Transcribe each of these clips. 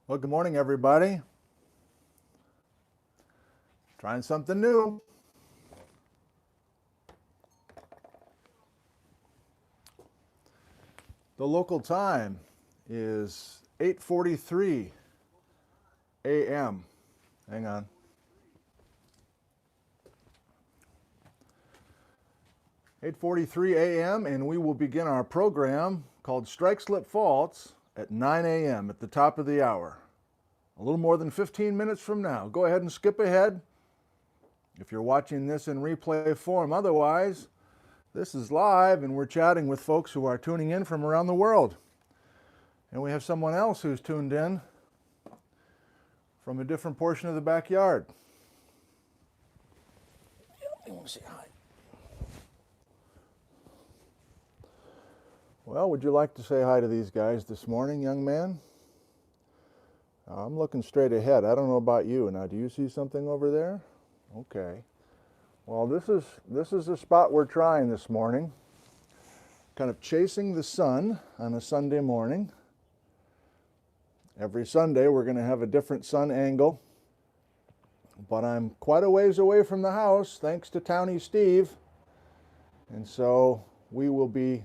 Well, good morning, everybody. Trying something new. The local time is 8:43 a.m. Hang on. "8:43 a.m. and we will begin our program called Strike Slip Faults at 9 a.m. at the top of the hour. A little more than 15 minutes from now. Go ahead and skip ahead if you're watching this in replay form. Otherwise, this is live and we're chatting with folks who are tuning in from around the world. And we have someone else who's tuned in from a different portion of the backyard. You want to say hi? Well, would you like to say hi to these guys this morning, young man? I'm looking straight ahead. I don't know about you. Now, do you see something over there? Okay. Well, this is a spot we're trying this morning. Kind of chasing the sun on a Sunday morning. Every Sunday we're going to have a different sun angle. But I'm quite a ways away from the house, thanks to Townie Steve. And so we will be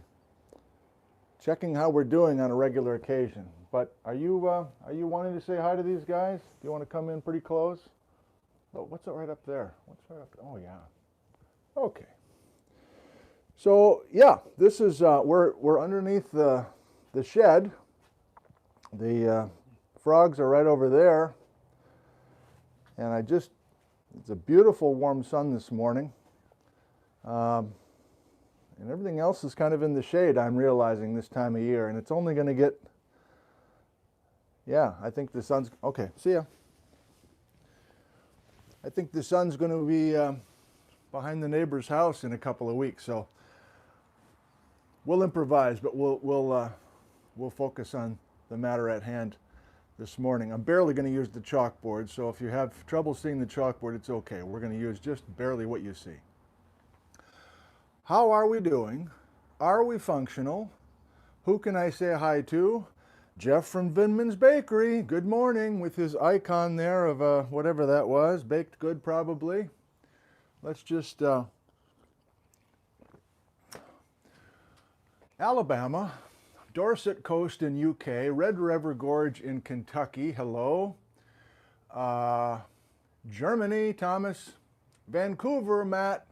checking how we're doing on a regular occasion. But are you wanting to say hi to these guys? Do you want to come in pretty close? Oh, what's it right up there? What's right up there? Oh, yeah. Okay. So, yeah, this is, we're underneath the shed. The frogs are right over there. And it's a beautiful warm sun this morning. And everything else is kind of in the shade, I'm realizing, this time of year. And it's only going to get, yeah, I think the sun's, okay, see ya. I think the sun's going to be behind the neighbor's house in a couple of weeks. So we'll improvise, but we'll focus on the matter at hand this morning. I'm barely going to use the chalkboard, so if you have trouble seeing the chalkboard, it's okay. We're going to use just barely what you see. How are we doing? Are we functional? Who can I say hi to? Jeff from Vinman's Bakery. Good morning, with his icon there of whatever that was. Baked good, probably. Let's just... Alabama, Dorset Coast in UK, Red River Gorge in Kentucky. Hello. Germany, Thomas. Vancouver, Matt.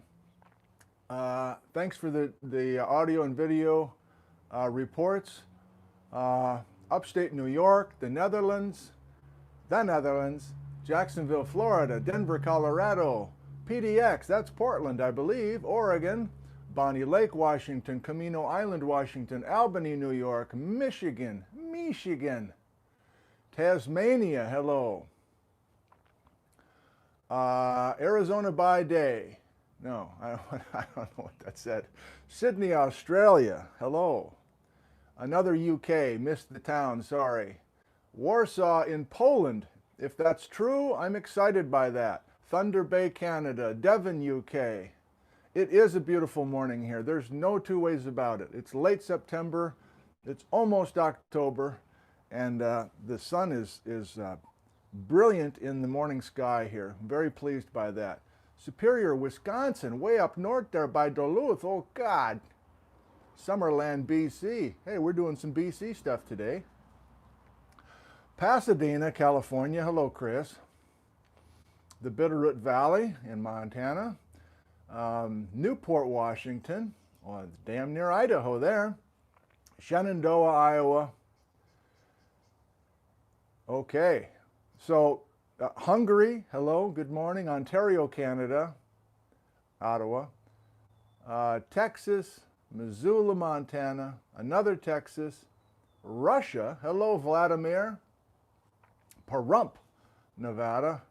Thanks for the audio and video reports. Upstate New York, the Netherlands, Jacksonville, Florida, Denver, Colorado, PDX, that's Portland, I believe, Oregon, Bonnie Lake, Washington, Camino Island, Washington, Albany, New York, Michigan, Tasmania, hello. Arizona by day. No, I don't know what that said. Sydney, Australia, hello. Another UK, missed the town, sorry. Warsaw in Poland, if that's true, I'm excited by that. Thunder Bay, Canada, Devon, UK. It is a beautiful morning here. There's no two ways about it. It's late September, it's almost October, and the sun is brilliant in the morning sky here. I'm very pleased by that. Superior, Wisconsin, way up north there by Duluth. Oh, God. Summerland, BC. Hey, we're doing some BC stuff today. Pasadena, California. Hello, Chris. The Bitterroot Valley in Montana. Newport, Washington. Oh, it's damn near Idaho there. Shenandoah, Iowa. Okay. So, Hungary, hello, good morning. Ontario, Canada, Ottawa. Texas, Missoula, Montana, another Texas. Russia, hello, Vladimir. Pahrump, Nevada.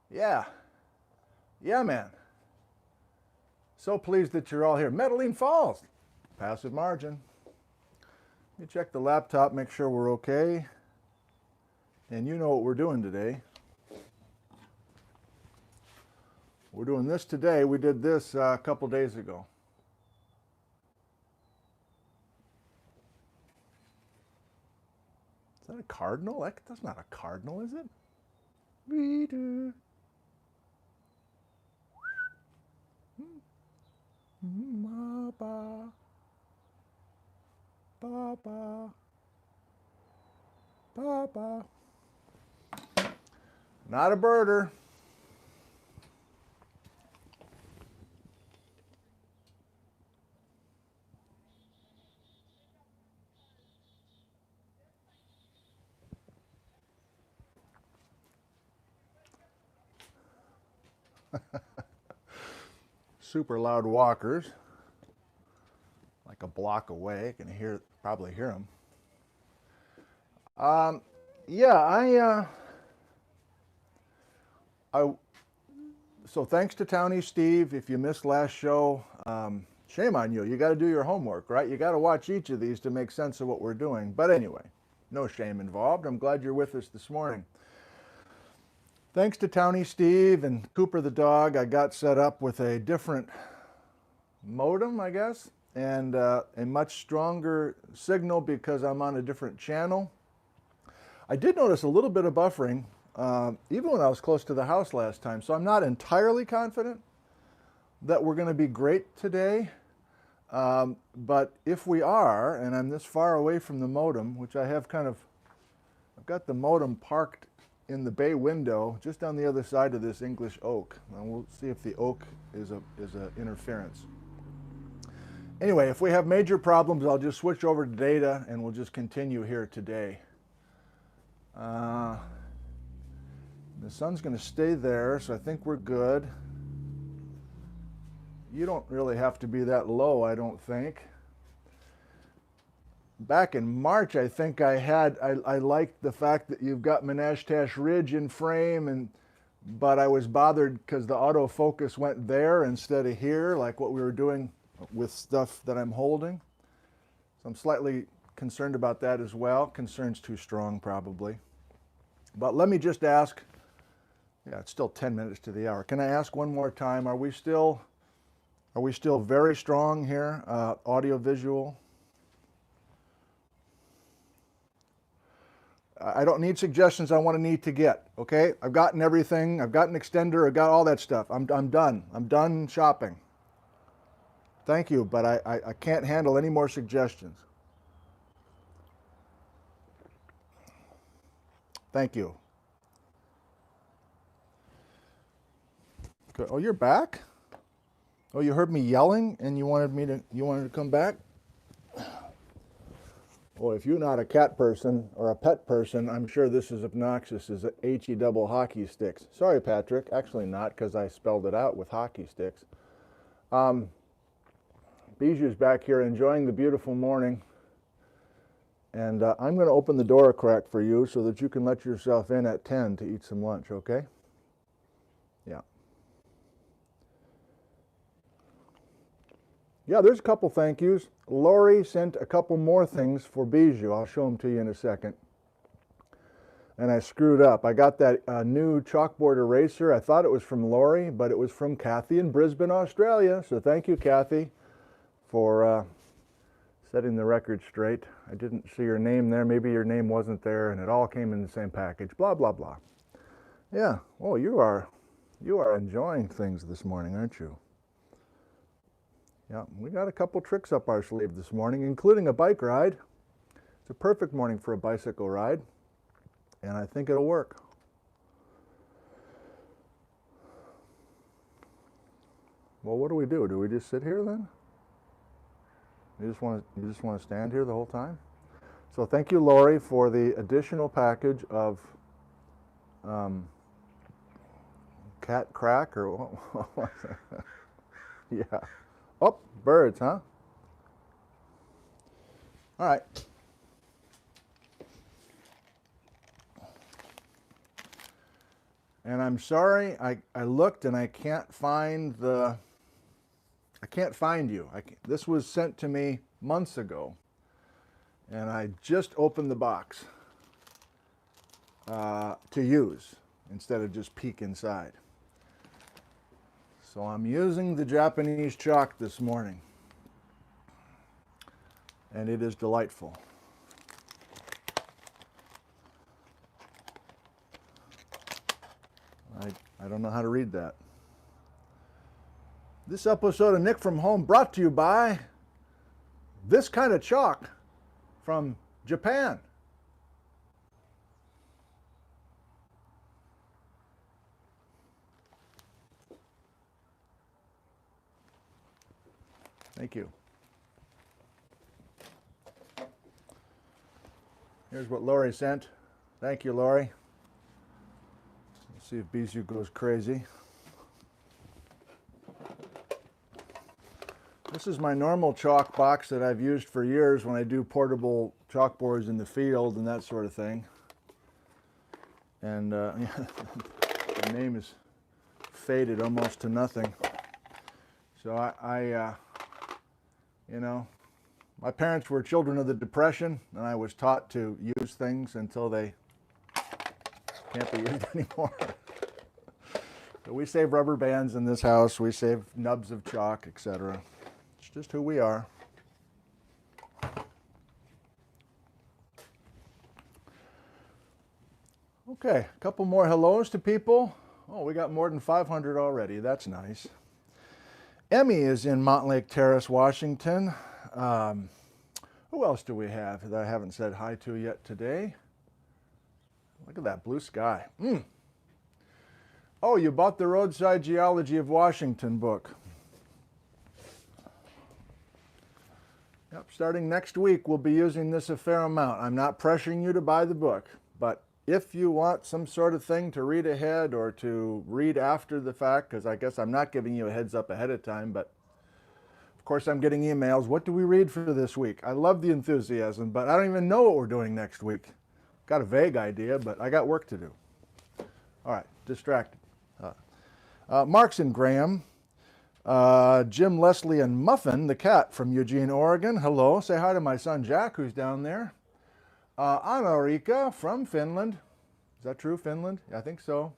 Yeah, man. So pleased that you're all here. Medellin Falls, passive margin. Let me check the laptop, make sure we're okay. And you know what we're doing today. We're doing this today. We did this a couple days ago. Is that a cardinal? That's not a cardinal, is it? Reader. Ba-ba. Ba-ba. Ba-ba. Not a birder. Super loud walkers, like a block away. I can probably hear them. Yeah, so thanks to Townie Steve. If you missed last show, shame on you. You got to do your homework, right? You got to watch each of these to make sense of what we're doing. But anyway, no shame involved. I'm glad you're with us this morning. Thanks to Townie Steve and Cooper the dog, I got set up with a different modem, I guess, and a much stronger signal because I'm on a different channel. I did notice a little bit of buffering, even when I was close to the house last time, so I'm not entirely confident that we're going to be great today. But if we are, and I'm this far away from the modem, which I've got the modem parked in the bay window just on the other side of this English oak. And we'll see if the oak is a interference. Anyway, if we have major problems, I'll just switch over to data and we'll just continue here today. The sun's going to stay there, so I think we're good. You don't really have to be that low, I don't think. Back in March, I think I liked the fact that you've got Menashtash Ridge in frame, but I was bothered because the autofocus went there instead of here, like what we were doing with stuff that I'm holding. So I'm slightly concerned about that as well. Concern's too strong, probably. But let me just ask, yeah, it's still 10 minutes to the hour. Can I ask one more time, are we still very strong here, audio visual? I don't need suggestions. I want to need to get, okay? I've gotten everything. I've got an extender. I've got all that stuff. I'm done. I'm done shopping. Thank you, but I can't handle any more suggestions. Thank you. Good. Oh, you're back? Oh, you heard me yelling and you wanted to come back? Well, if you're not a cat person or a pet person, I'm sure this is obnoxious as HE double hockey sticks. Sorry, Patrick. Actually not, because I spelled it out with hockey sticks. Bijou's back here enjoying the beautiful morning. And I'm going to open the door a crack for you so that you can let yourself in at 10 to eat some lunch, okay? Yeah. Yeah, there's a couple thank yous. Lori sent a couple more things for Bijou. I'll show them to you in a second. And I screwed up. I got that new chalkboard eraser. I thought it was from Lori, but it was from Kathy in Brisbane, Australia. So thank you, Kathy, for setting the record straight. I didn't see your name there. Maybe your name wasn't there, and it all came in the same package. Blah, blah, blah. Yeah. Oh, you are enjoying things this morning, aren't you? Yeah, we got a couple tricks up our sleeve this morning, including a bike ride. It's a perfect morning for a bicycle ride, and I think it'll work. Well, what do we do? Do we just sit here then? You just want to stand here the whole time? So thank you, Lori, for the additional package of cat crack or what was it? Yeah. Oh, birds, huh? All right. And I'm sorry, I looked and I can't find you. This was sent to me months ago, and I just opened the box to use instead of just peek inside. So I'm using the Japanese chalk this morning, and it is delightful. I don't know how to read that. This episode of Nick from Home brought to you by this kind of chalk from Japan. Thank you. Here's what Lori sent. Thank you, Lori. Let's see if Bijou goes crazy. This is my normal chalk box that I've used for years when I do portable chalkboards in the field and that sort of thing. And the name is faded almost to nothing. So you know, my parents were children of the Depression, and I was taught to use things until they can't be used anymore. So we save rubber bands in this house, we save nubs of chalk, etc. It's just who we are. Okay, a couple more hellos to people. Oh, we got more than 500 already. That's nice. Emmy is in Montlake Terrace, Washington. Who else do we have that I haven't said hi to yet today? Look at that blue sky. Oh, you bought the Roadside Geology of Washington book. Yep, starting next week, we'll be using this a fair amount. I'm not pressuring you to buy the book, but if you want some sort of thing to read ahead or to read after the fact, because I guess I'm not giving you a heads up ahead of time, but of course I'm getting emails. What do we read for this week? I love the enthusiasm, but I don't even know what we're doing next week. Got a vague idea, but I got work to do. All right, distracted. Marks and Graham, Jim, Leslie, and Muffin, the cat from Eugene, Oregon. Hello. Say hi to my son Jack, who's down there. Anna-Rika from Finland. Is that true, Finland? I think so.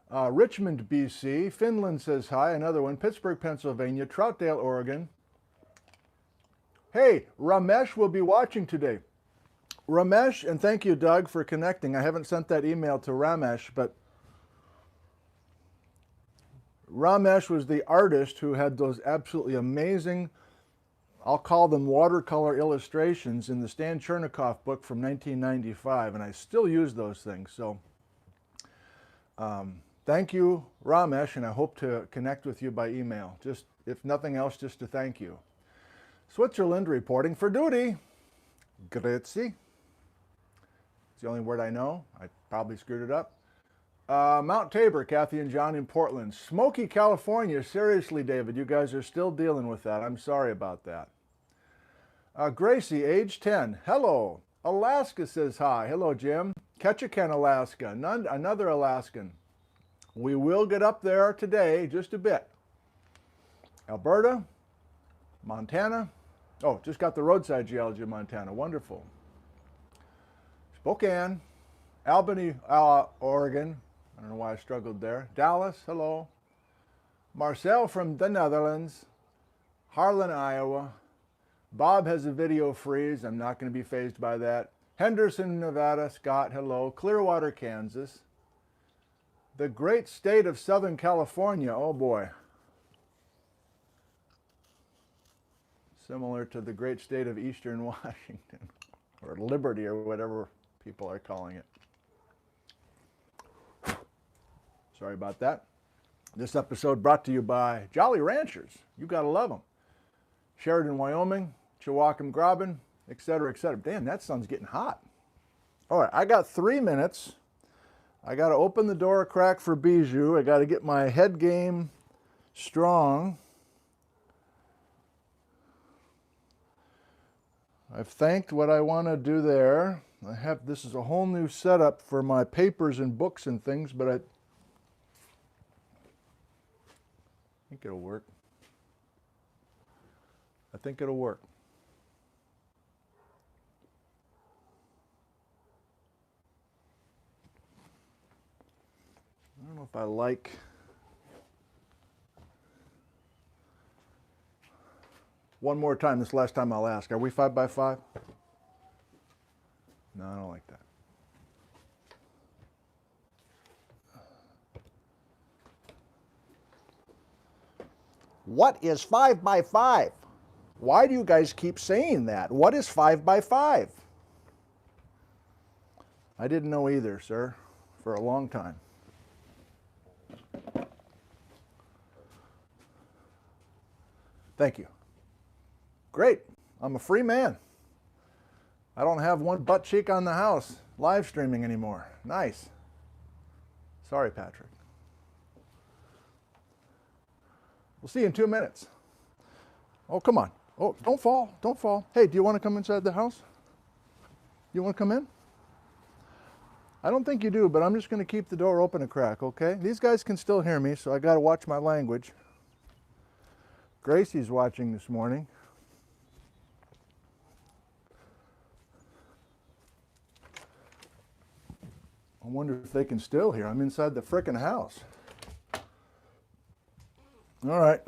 Richmond, BC. Finland says hi. Another one. Pittsburgh, Pennsylvania. Troutdale, Oregon. Hey, Ramesh will be watching today. Ramesh, and thank you, Doug, for connecting. I haven't sent that email to Ramesh, but Ramesh was the artist who had those absolutely amazing, I'll call them watercolor illustrations in the Stan Chernikoff book from 1995, and I still use those things. So thank you, Ramesh, and I hope to connect with you by email. Just, if nothing else, just to thank you. Switzerland reporting for duty. Grazie. It's the only word I know. I probably screwed it up. Mount Tabor, Kathy and John in Portland. Smoky, California. Seriously, David, you guys are still dealing with that. I'm sorry about that. Gracie, age 10. Hello. Alaska says hi. Hello, Jim. Ketchikan, Alaska. Another Alaskan. We will get up there today, just a bit. Alberta, Montana. Oh, just got the Roadside Geology of Montana. Wonderful. Spokane, Albany, Oregon. I don't know why I struggled there. Dallas, hello. Marcel from the Netherlands. Harlan, Iowa. Bob has a video freeze. I'm not going to be fazed by that. Henderson, Nevada. Scott, hello. Clearwater, Kansas. The great state of Southern California. Oh boy. Similar to the great state of Eastern Washington. Or Liberty, or whatever people are calling it. Sorry about that. This episode brought to you by Jolly Ranchers. You gotta love them. Sheridan, Wyoming, Chewacum, Graben, etc., etc. Damn, that sun's getting hot. All right, I got 3 minutes. I got to open the door a crack for Bijou. I got to get my head game strong. I've thanked what I want to do there. This is a whole new setup for my papers and books and things, but I think it'll work. I think it'll work. I don't know if I like one more time. This last time I'll ask. Are we 5 by 5? No, I don't like that. What is 5 by 5? Why do you guys keep saying that? What is 5 by 5? I didn't know either, sir, for a long time. Thank you. Great. I'm a free man. I don't have one butt cheek on the house live streaming anymore. Nice. Sorry, Patrick. We'll see you in 2 minutes. Oh, come on. Oh, don't fall. Don't fall. Hey, do you want to come inside the house? You want to come in? I don't think you do, but I'm just going to keep the door open a crack, okay? These guys can still hear me, so I got to watch my language. Gracie's watching this morning. I wonder if they can still hear. I'm inside the frickin' house. All right.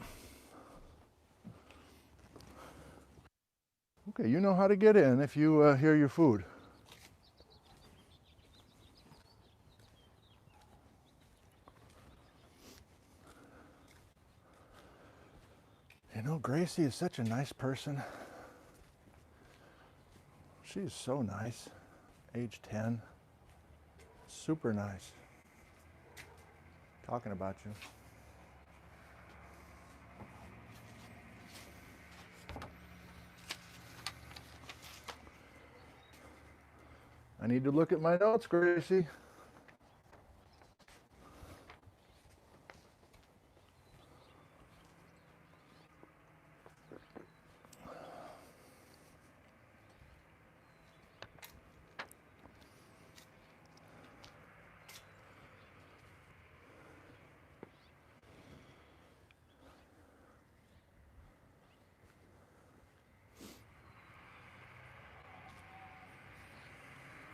Okay, you know how to get in if you hear your food. You know, Gracie is such a nice person. She's so nice. Age 10. Super nice. Talking about you. I need to look at my notes, Gracie.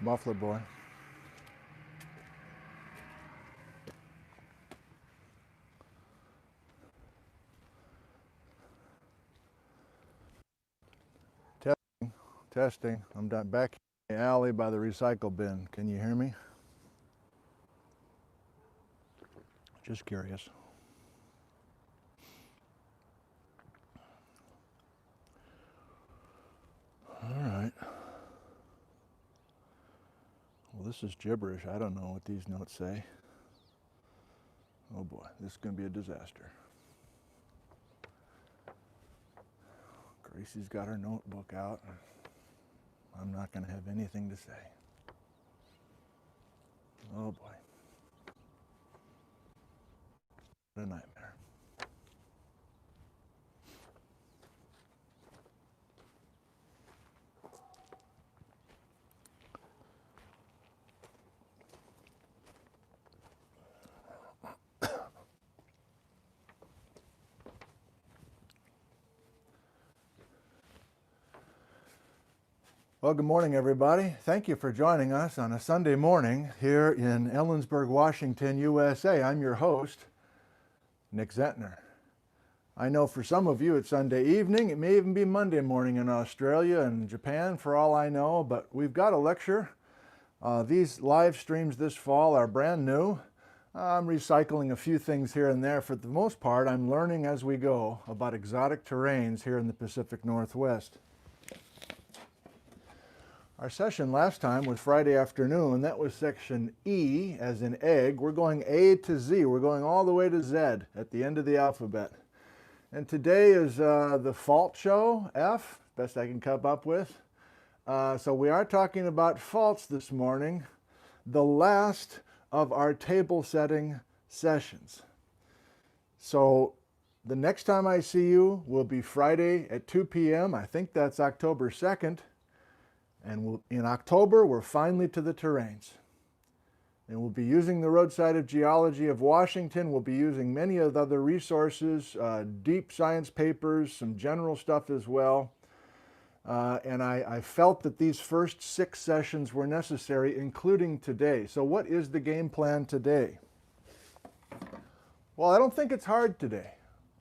Muffler boy. Testing, testing. I'm back in the alley by the recycle bin. Can you hear me? Just curious. All right. Well, this is gibberish. I don't know what these notes say. Oh boy, this is going to be a disaster. Gracie's got her notebook out. I'm not going to have anything to say. Oh boy. What a nightmare. Well, good morning, everybody. Thank you for joining us on a Sunday morning here in Ellensburg, Washington, USA. I'm your host, Nick Zentner. I know for some of you it's Sunday evening. It may even be Monday morning in Australia and Japan, for all I know, but we've got a lecture. These live streams this fall are brand new. I'm recycling a few things here and there. For the most part, I'm learning as we go about exotic terrains here in the Pacific Northwest. Our session last time was Friday afternoon. That was section E, as in egg. We're going A to Z. We're going all the way to Z at the end of the alphabet. And today is the fault show, F, best I can come up with. So we are talking about faults this morning, the last of our table setting sessions. So the next time I see you will be Friday at 2 p.m. I think that's October 2nd. And in October, we're finally to the terranes. And we'll be using the Roadside of Geology of Washington. We'll be using many of the other resources, deep science papers, some general stuff as well. And I felt that these first 6 sessions were necessary, including today. So what is the game plan today? Well, I don't think it's hard today.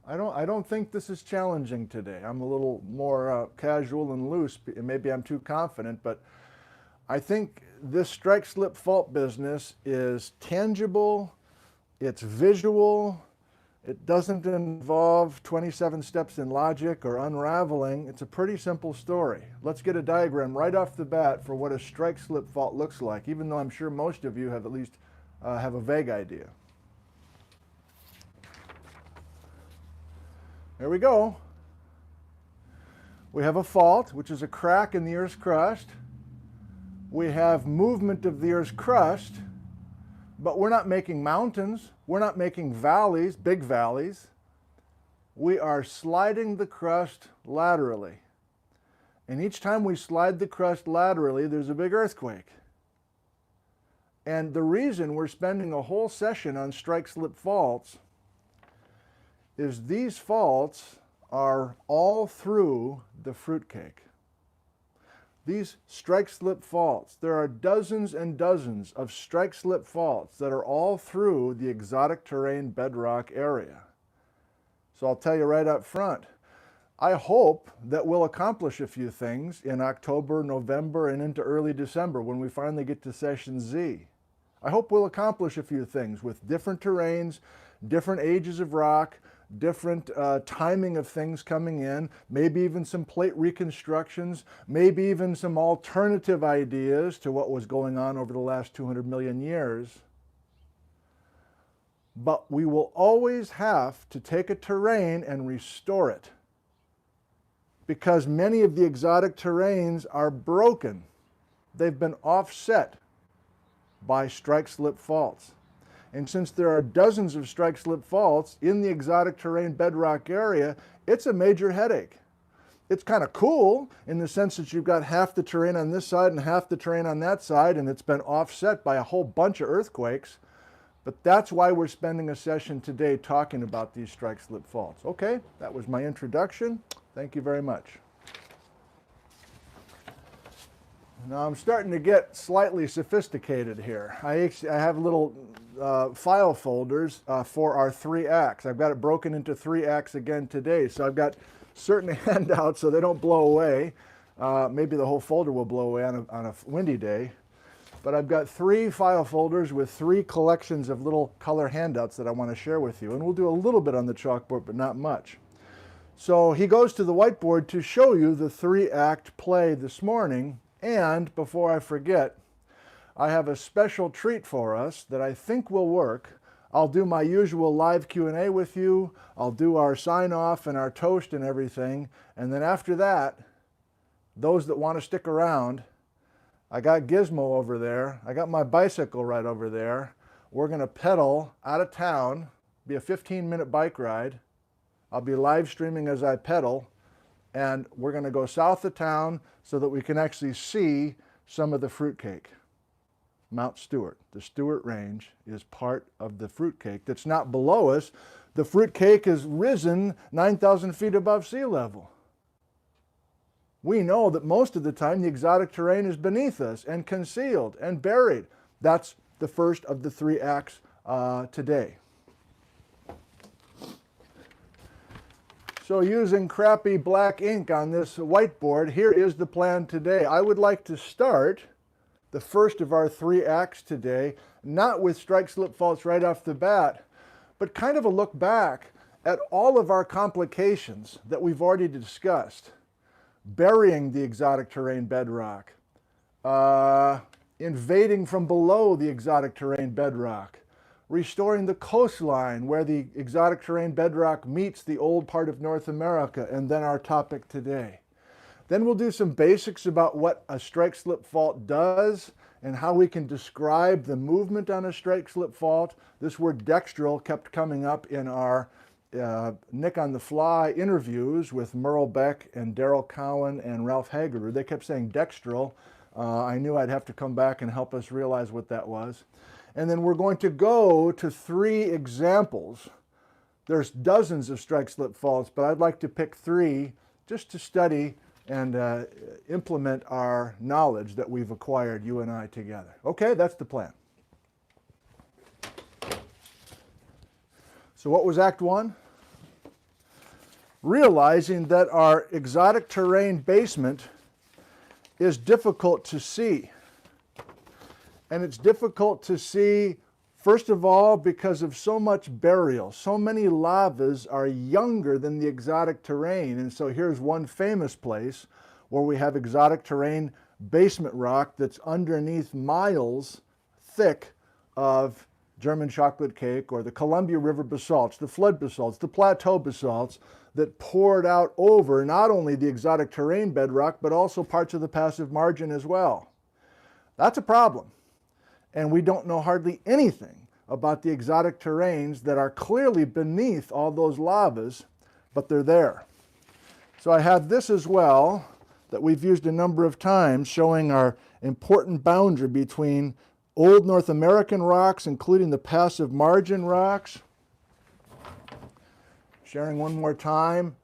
I don't think this is challenging today. I'm a little more casual and loose. Maybe I'm too confident, but I think this strike slip fault business is tangible, it's visual, It doesn't involve 27 steps in logic or unraveling. It's a pretty simple story. Let's get a diagram right off the bat for what a strike-slip fault looks like, even though I'm sure most of you have at least have a vague idea. There we go. We have a fault, which is a crack in the Earth's crust. We have movement of the Earth's crust, but we're not making mountains. We're not making valleys, big valleys. We are sliding the crust laterally. And each time we slide the crust laterally, there's a big earthquake. And the reason we're spending a whole session on strike-slip faults is these faults are all through the fruitcake. These strike-slip faults, there are dozens and dozens of strike-slip faults that are all through the exotic terrain bedrock area. So I'll tell you right up front, I hope that we'll accomplish a few things in October, November, and into early December when we finally get to session Z. I hope we'll accomplish a few things with different terrains, different ages of rock, different timing of things coming in, maybe even some plate reconstructions, maybe even some alternative ideas to what was going on over the last 200 million years. But we will always have to take a terrain and restore it, because many of the exotic terrains are broken. They've been offset by strike-slip faults. And since there are dozens of strike-slip faults in the exotic terrain bedrock area, it's a major headache. It's kind of cool in the sense that you've got half the terrain on this side and half the terrain on that side, and it's been offset by a whole bunch of earthquakes. But that's why we're spending a session today talking about these strike-slip faults. Okay, that was my introduction. Thank you very much. Now I'm starting to get slightly sophisticated here. I have little file folders for our 3 acts. I've got it broken into 3 acts again today. So I've got certain handouts so they don't blow away. Maybe the whole folder will blow away on a windy day. But I've got 3 file folders with 3 collections of little color handouts that I want to share with you. And we'll do a little bit on the chalkboard, but not much. So he goes to the whiteboard to show you the 3-act play this morning. And before I forget, I have a special treat for us that I think will work. I'll do my usual live Q&A with you. I'll do our sign-off and our toast and everything. And then after that, those that want to stick around, I got Gizmo over there. I got my bicycle right over there. We're going to pedal out of town. Be a 15-minute bike ride. I'll be live streaming as I pedal. And we're going to go south of town so that we can actually see some of the fruitcake. Mount Stewart, the Stewart Range, is part of the fruitcake that's not below us. The fruitcake has risen 9,000 feet above sea level. We know that most of the time the exotic terrain is beneath us and concealed and buried. That's the first of the 3 acts today. So using crappy black ink on this whiteboard, here is the plan today. I would like to start the first of our 3 acts today, not with strike-slip faults right off the bat, but kind of a look back at all of our complications that we've already discussed. Burying the exotic terrain bedrock, invading from below the exotic terrain bedrock, restoring the coastline where the exotic terrain bedrock meets the old part of North America, and then our topic today. Then we'll do some basics about what a strike-slip fault does and how we can describe the movement on a strike-slip fault. This word dextral kept coming up in our Nick on the Fly interviews with Merle Beck and Daryl Cowan and Ralph Haggerty. They kept saying dextral. I knew I'd have to come back and help us realize what that was. And then we're going to go to 3 examples. There's dozens of strike-slip faults, but I'd like to pick 3 just to study and implement our knowledge that we've acquired, you and I together. Okay, that's the plan. So what was Act 1? Realizing that our exotic terrain basement is difficult to see. And it's difficult to see First of all, because of so much burial. So many lavas are younger than the exotic terrain. And so here's one famous place where we have exotic terrain basement rock that's underneath miles thick of German chocolate cake, or the Columbia River basalts, the flood basalts, the plateau basalts that poured out over not only the exotic terrain bedrock, but also parts of the passive margin as well. That's a problem. And we don't know hardly anything about the exotic terrains that are clearly beneath all those lavas, but they're there. So I have this as well that we've used a number of times, showing our important boundary between old North American rocks, including the passive margin rocks. Sharing one more time,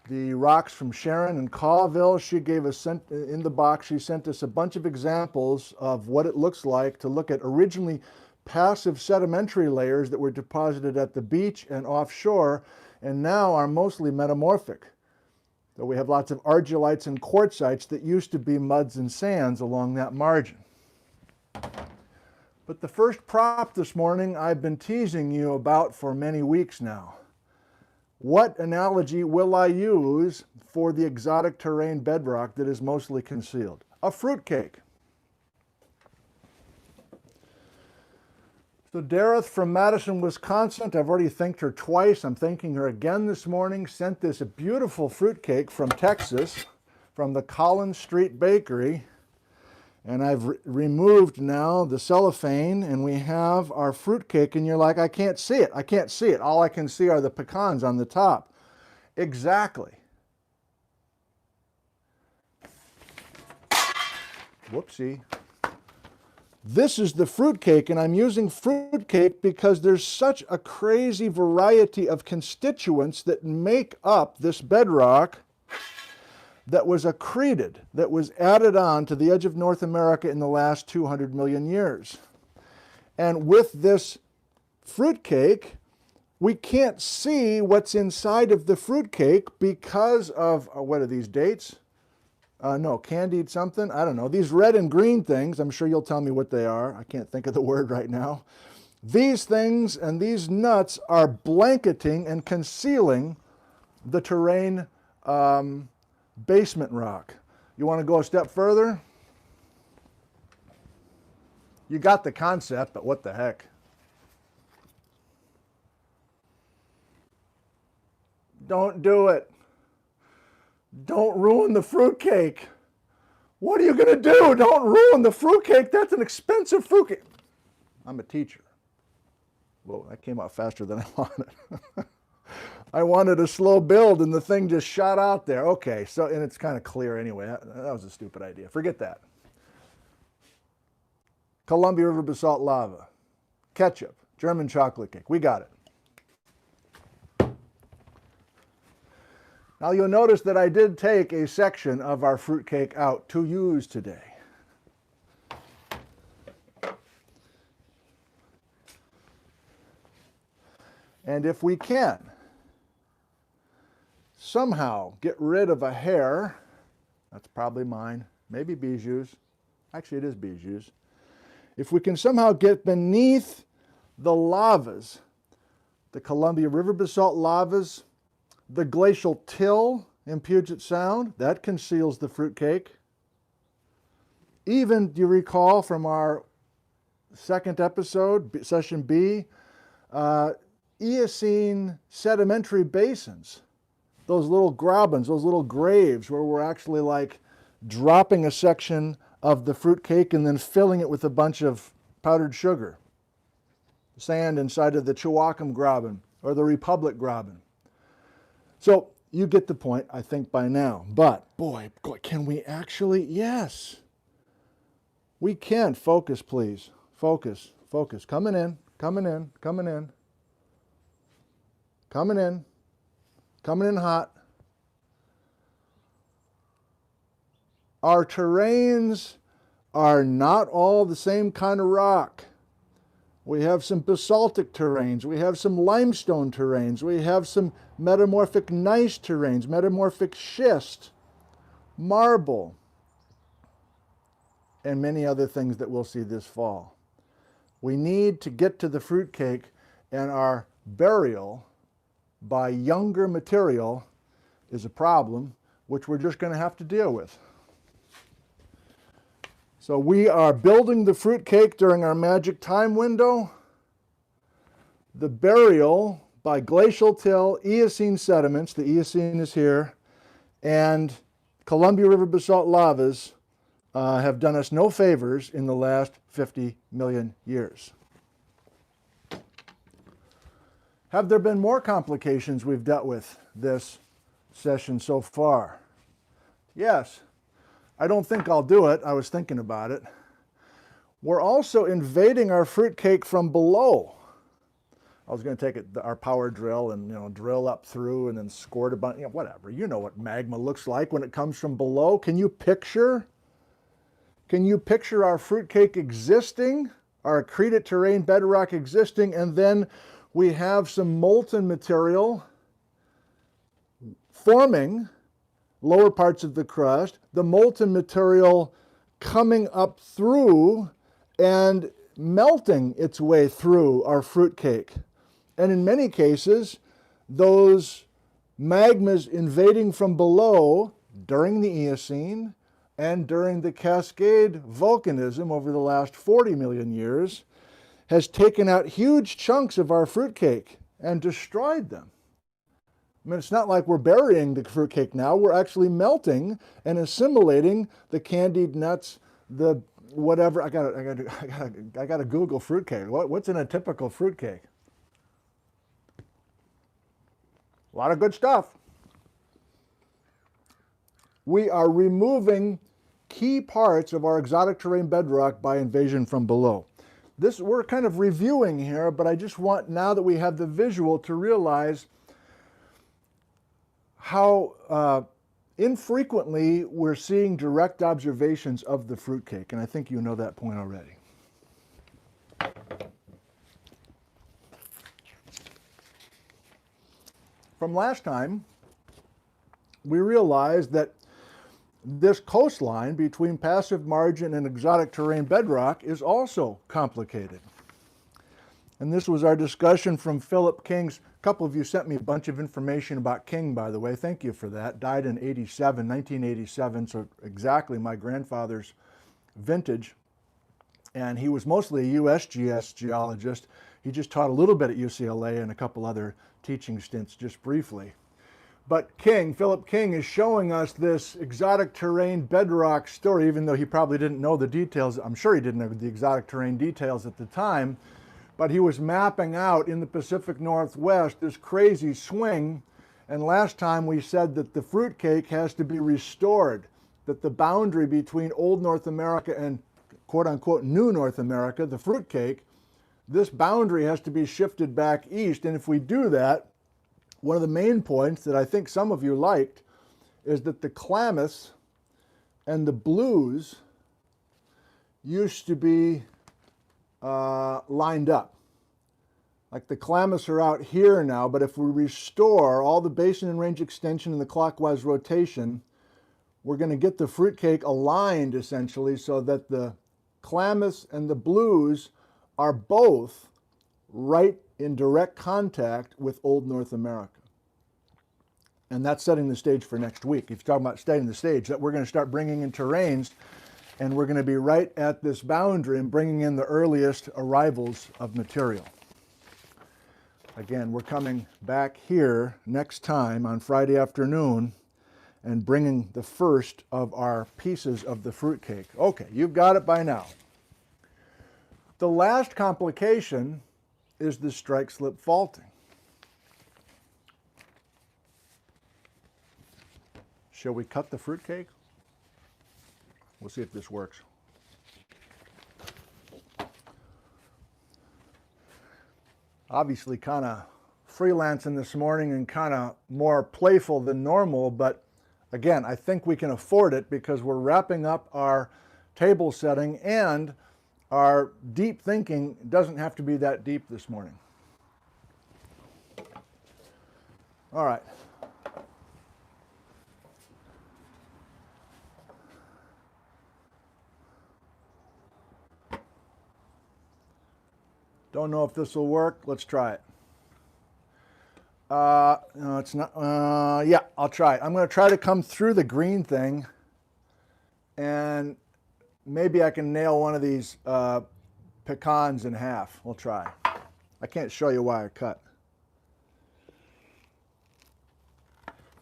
the rocks from Sharon and Colville. She gave us, in the box, she sent us a bunch of examples of what it looks like to look at originally passive sedimentary layers that were deposited at the beach and offshore, and now are mostly metamorphic. So we have lots of argillites and quartzites that used to be muds and sands along that margin. But the first prop this morning I've been teasing you about for many weeks now. What analogy will I use for the exotic terrain bedrock that is mostly concealed? A fruitcake. So Dareth from Madison, Wisconsin, I've already thanked her twice. I'm thanking her again this morning. Sent this beautiful fruitcake from Texas, from the Collins Street Bakery. And I've removed now the cellophane, and we have our fruitcake, and you're like, I can't see it. I can't see it. All I can see are the pecans on the top. Exactly. Whoopsie. This is the fruitcake, and I'm using fruitcake because there's such a crazy variety of constituents that make up this bedrock that was accreted, that was added on to the edge of North America in the last 200 million years. And with this fruitcake, we can't see what's inside of the fruitcake because of, what are these dates? No, candied something? I don't know. These red and green things, I'm sure you'll tell me what they are. I can't think of the word right now. These things and these nuts are blanketing and concealing the terrain basement rock. You want to go a step further? You got the concept, but what the heck? Don't do it. Don't ruin the fruitcake. What are you going to do? Don't ruin the fruitcake. That's an expensive fruitcake. I'm a teacher. Whoa, that came out faster than I wanted. I wanted a slow build, and the thing just shot out there. Okay, so, and it's kind of clear anyway. That was a stupid idea. Forget that. Columbia River basalt lava, ketchup, German chocolate cake. We got it. Now you'll notice that I did take a section of our fruitcake out to use today. And if we can somehow get rid of a hair, that's probably mine, maybe Bijou's, actually it is Bijou's. If we can somehow get beneath the lavas, the Columbia River basalt lavas, the glacial till in Puget Sound, that conceals the fruitcake. Even, do you recall from our second episode, session B, Eocene sedimentary basins, those little grabens, those little graves where we're actually like dropping a section of the fruitcake and then filling it with a bunch of powdered sugar. Sand inside of the Chewacum graben or the Republic graben. So you get the point, I think, by now. But, boy, can we actually? Yes. We can. Focus, please. Focus, focus. Coming in, coming in, coming in. Coming in. Coming in hot. Our terrains are not all the same kind of rock. We have some basaltic terrains. We have some limestone terrains. We have some metamorphic gneiss terrains, metamorphic schist, marble, and many other things that we'll see this fall. We need to get to the fruitcake, and our burial by younger material is a problem which we're just going to have to deal with. So we are building the fruitcake during our magic time window. The burial by glacial till, Eocene sediments, the Eocene is here, and Columbia River basalt lavas have done us no favors in the last 50 million years. Have there been more complications we've dealt with this session so far? Yes. I don't think I'll do it. I was thinking about it. We're also invading our fruitcake from below. I was going to take our power drill and drill up through and then squirt a bunch, whatever. You know what magma looks like when it comes from below. Can you picture our fruitcake existing, our accreted terrain bedrock existing, and then we have some molten material forming lower parts of the crust, the molten material coming up through and melting its way through our fruitcake. And in many cases, those magmas invading from below during the Eocene and during the Cascade volcanism over the last 40 million years has taken out huge chunks of our fruitcake and destroyed them. I mean, it's not like we're burying the fruitcake now. We're actually melting and assimilating the candied nuts, the whatever. I gotta Google fruitcake. What's in a typical fruitcake? A lot of good stuff. We are removing key parts of our exotic terrain bedrock by invasion from below. We're kind of reviewing here, but I just want, now that we have the visual, to realize how infrequently we're seeing direct observations of the fruitcake, and I think you know that point already. From last time, we realized that this coastline between passive margin and exotic terrain bedrock is also complicated. And this was our discussion from Philip King's. A couple of you sent me a bunch of information about King, by the way. Thank you for that. Died in 1987, so exactly my grandfather's vintage. And he was mostly a USGS geologist. He just taught a little bit at UCLA and a couple other teaching stints just briefly. But Philip King is showing us this exotic terrain bedrock story, even though he probably didn't know the details. I'm sure he didn't know the exotic terrain details at the time. But he was mapping out in the Pacific Northwest this crazy swing. And last time we said that the fruitcake has to be restored, that the boundary between old North America and quote-unquote new North America, the fruitcake, this boundary has to be shifted back east. And if we do that, one of the main points that I think some of you liked is that the Klamaths and the Blues used to be lined up. Like the Klamaths are out here now, but if we restore all the basin and range extension and the clockwise rotation, we're going to get the fruitcake aligned essentially so that the Klamaths and the Blues are both right in direct contact with old North America. And that's setting the stage for next week. If you're talking about setting the stage, that we're going to start bringing in terrains, and we're going to be right at this boundary and bringing in the earliest arrivals of material. Again, we're coming back here next time on Friday afternoon and bringing the first of our pieces of the fruitcake. Okay, you've got it by now. The last complication is the strike slip faulting. Shall we cut the fruitcake? We'll see if this works. Obviously kind of freelancing this morning and kind of more playful than normal, but again, I think we can afford it because we're wrapping up our table setting and our deep thinking doesn't have to be that deep this morning. All right. Don't know if this will work. Let's try it. No, it's not. Yeah, I'll try it. I'm going to try to come through the green thing, and maybe I can nail one of these pecans in half. We'll try. I can't show you why I cut.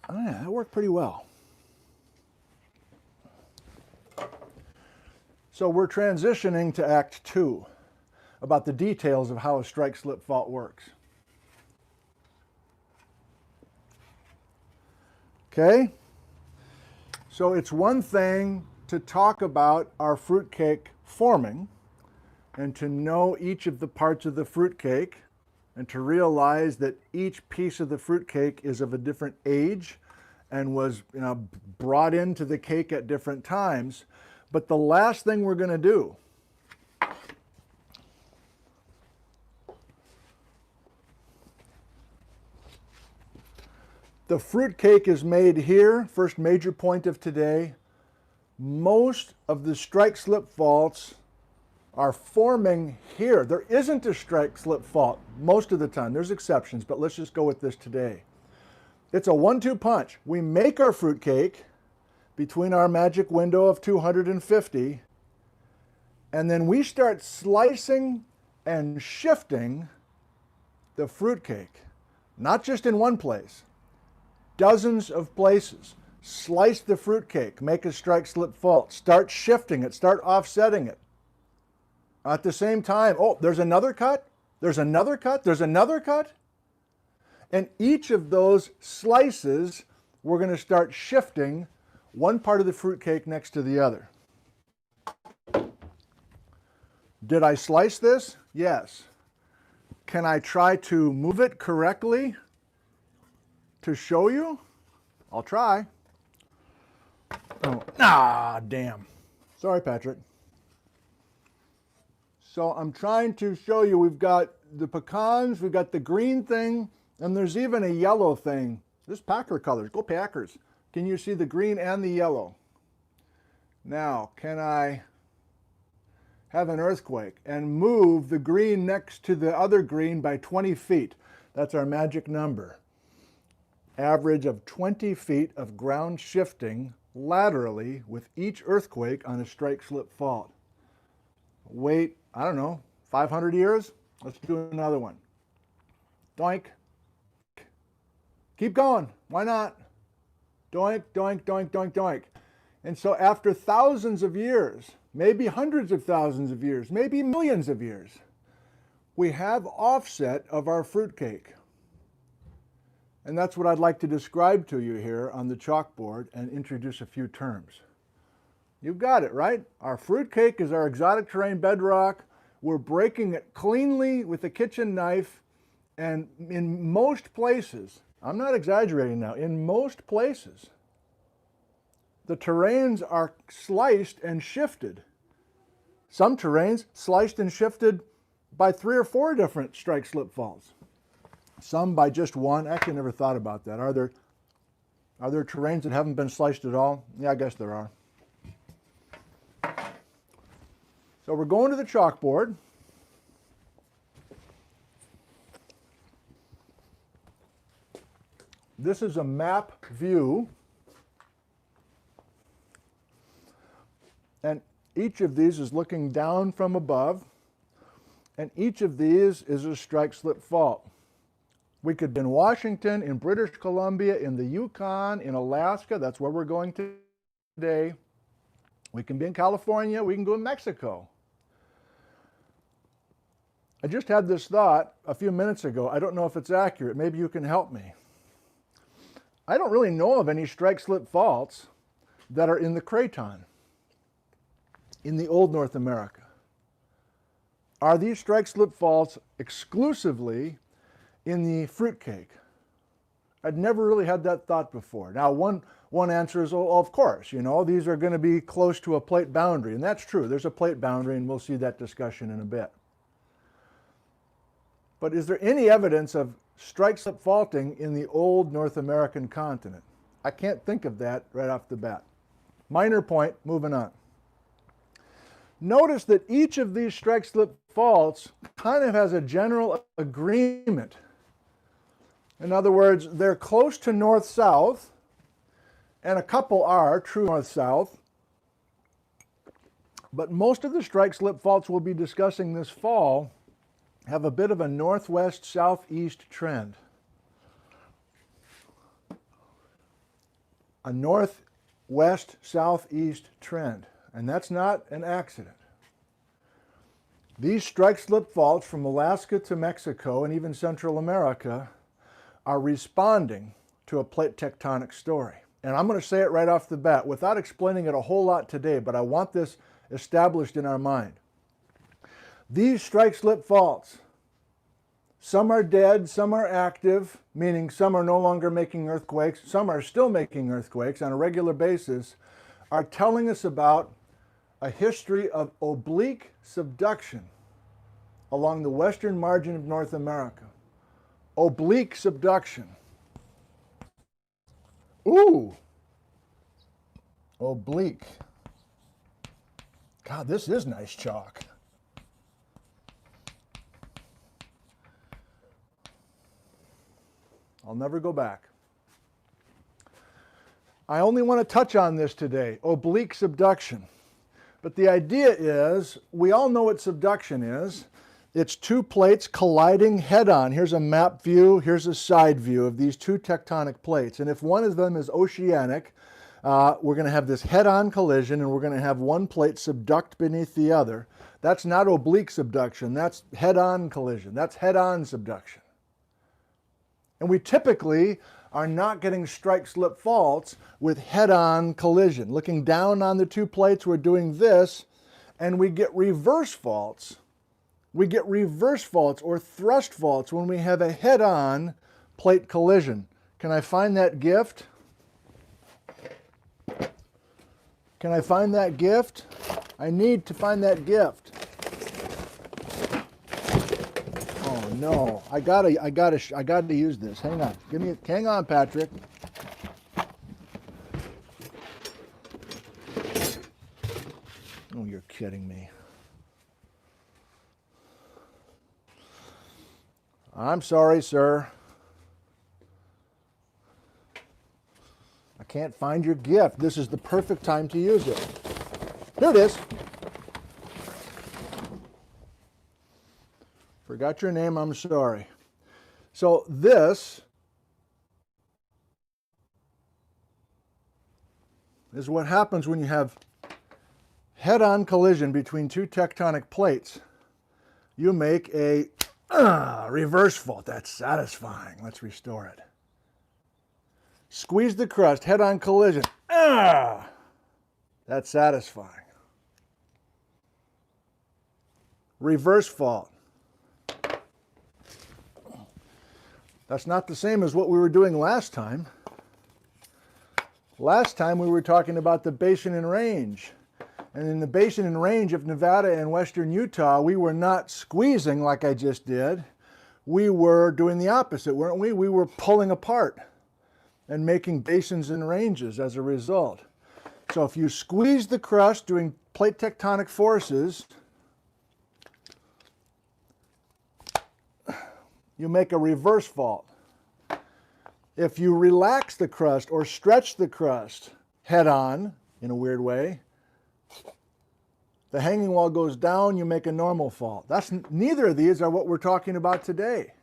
Oh yeah, that worked pretty well. So we're transitioning to Act 2, about the details of how a strike-slip fault works. Okay? So it's one thing to talk about our fruitcake forming and to know each of the parts of the fruitcake and to realize that each piece of the fruitcake is of a different age and was brought into the cake at different times. But the last thing we're going to do the fruitcake is made here, first major point of today. Most of the strike-slip faults are forming here. There isn't a strike-slip fault most of the time. There's exceptions, but let's just go with this today. It's a 1-2 punch. We make our fruitcake between our magic window of 250, and then we start slicing and shifting the fruitcake, not just in one place, dozens of places. Slice the fruitcake, make a strike-slip fault, start shifting it, start offsetting it. At the same time, oh, there's another cut, there's another cut, there's another cut. And each of those slices, we're going to start shifting one part of the fruitcake next to the other. Did I slice this? Yes. Can I try to move it correctly to show you? I'll try. Oh, damn. Sorry, Patrick. So I'm trying to show you, we've got the pecans, we've got the green thing, and there's even a yellow thing. This Packer colors, go Packers. Can you see the green and the yellow? Now, can I have an earthquake and move the green next to the other green by 20 feet? That's our magic number. Average of 20 feet of ground shifting laterally with each earthquake on a strike-slip fault. Wait, I don't know, 500 years? Let's do another one. Doink. Keep going. Why not? Doink, doink, doink, doink, doink. And so after thousands of years, maybe hundreds of thousands of years, maybe millions of years, we have offset of our fruitcake. And that's what I'd like to describe to you here on the chalkboard and introduce a few terms. You've got it, right? Our fruitcake is our exotic terrain bedrock. We're breaking it cleanly with a kitchen knife, and in most places, I'm not exaggerating now, in most places, the terrains are sliced and shifted. Some terrains sliced and shifted by 3 or 4 different strike-slip faults. Some by just one. Actually, I never thought about that. Are there terrains that haven't been sliced at all? Yeah, I guess there are. So we're going to the chalkboard. This is a map view. And each of these is looking down from above. And each of these is a strike-slip fault. We could be in Washington, in British Columbia, in the Yukon, in Alaska. That's where we're going today. We can be in California. We can go in Mexico. I just had this thought a few minutes ago. I don't know if it's accurate. Maybe you can help me. I don't really know of any strike-slip faults that are in the Craton, in the old North America. Are these strike-slip faults exclusively in the fruitcake? I'd never really had that thought before. Now, one answer is, oh, of course, you know, these are going to be close to a plate boundary, and that's true. There's a plate boundary, and we'll see that discussion in a bit. But is there any evidence of strike-slip faulting in the old North American continent? I can't think of that right off the bat. Minor point, moving on. Notice that each of these strike-slip faults kind of has a general agreement. In other words, they're close to north-south, and a couple are true north-south, but most of the strike-slip faults we'll be discussing this fall have a bit of a northwest-southeast trend. A northwest-southeast trend, and that's not an accident. These strike-slip faults from Alaska to Mexico and even Central America are responding to a plate tectonic story. And I'm going to say it right off the bat without explaining it a whole lot today, but I want this established in our mind. These strike-slip faults, some are dead, some are active, meaning some are no longer making earthquakes, some are still making earthquakes on a regular basis, are telling us about a history of oblique subduction along the western margin of North America. Oblique subduction. Ooh! Oblique. God, this is nice chalk. I'll never go back. I only want to touch on this today, oblique subduction. But the idea is, we all know what subduction is. It's two plates colliding head-on. Here's a map view, here's a side view of these two tectonic plates. And if one of them is oceanic, we're going to have this head-on collision, and we're going to have one plate subduct beneath the other. That's not oblique subduction, that's head-on collision. That's head-on subduction. And we typically are not getting strike-slip faults with head-on collision. Looking down on the two plates, we're doing this, and we get reverse faults. We get reverse faults or thrust faults when we have a head-on plate collision. Can I find that gift? Can I find that gift? I need to find that gift. Oh no, I gotta use this. Hang on, hang on, Patrick. Oh, you're kidding me. I'm sorry, sir. I can't find your gift. This is the perfect time to use it. Here it is. Forgot your name, I'm sorry. So this is what happens when you have head-on collision between two tectonic plates. You make a reverse fault. That's satisfying. Let's restore it. Squeeze the crust, head-on collision. That's satisfying. Reverse fault. That's not the same as what we were doing last time. Last time we were talking about the basin and range. And in the basin and range of Nevada and western Utah, we were not squeezing like I just did. We were doing the opposite, weren't we? We were pulling apart and making basins and ranges as a result. So if you squeeze the crust doing plate tectonic forces, you make a reverse fault. If you relax the crust or stretch the crust head on, in a weird way, the hanging wall goes down, you make a normal fault. Neither of these are what we're talking about today.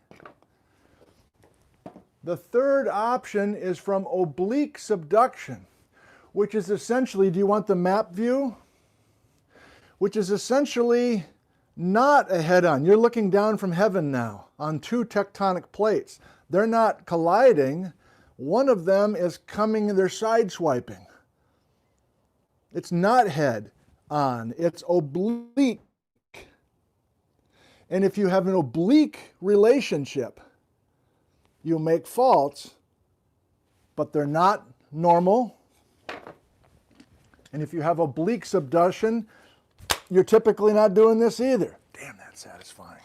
The third option is from oblique subduction, which is essentially, do you want the map view? Which is essentially not a head-on. You're looking down from heaven now on two tectonic plates. They're not colliding. One of them is coming, they're sideswiping. It's not head-on, it's oblique. And if you have an oblique relationship, you make faults, but they're not normal. And if you have oblique subduction, you're typically not doing this either. Damn, that's satisfying.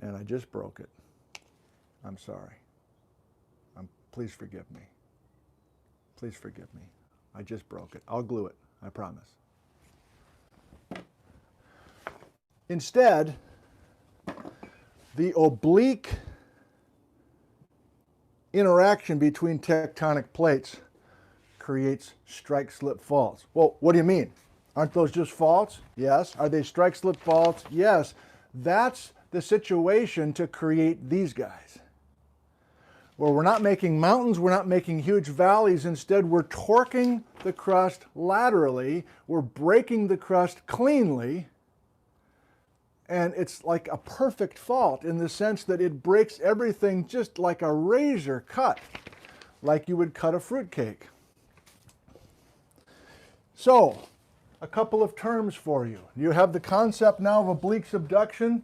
And I just broke it. I'm sorry. Please forgive me. Please forgive me. I just broke it. I'll glue it, I promise. Instead, the oblique interaction between tectonic plates creates strike-slip faults. Well, what do you mean? Aren't those just faults? Yes. Are they strike-slip faults? Yes. That's the situation to create these guys, where we're not making mountains, we're not making huge valleys. Instead, we're torquing the crust laterally, we're breaking the crust cleanly, and it's like a perfect fault in the sense that it breaks everything just like a razor cut, like you would cut a fruitcake. So, a couple of terms for you. You have the concept now of oblique subduction.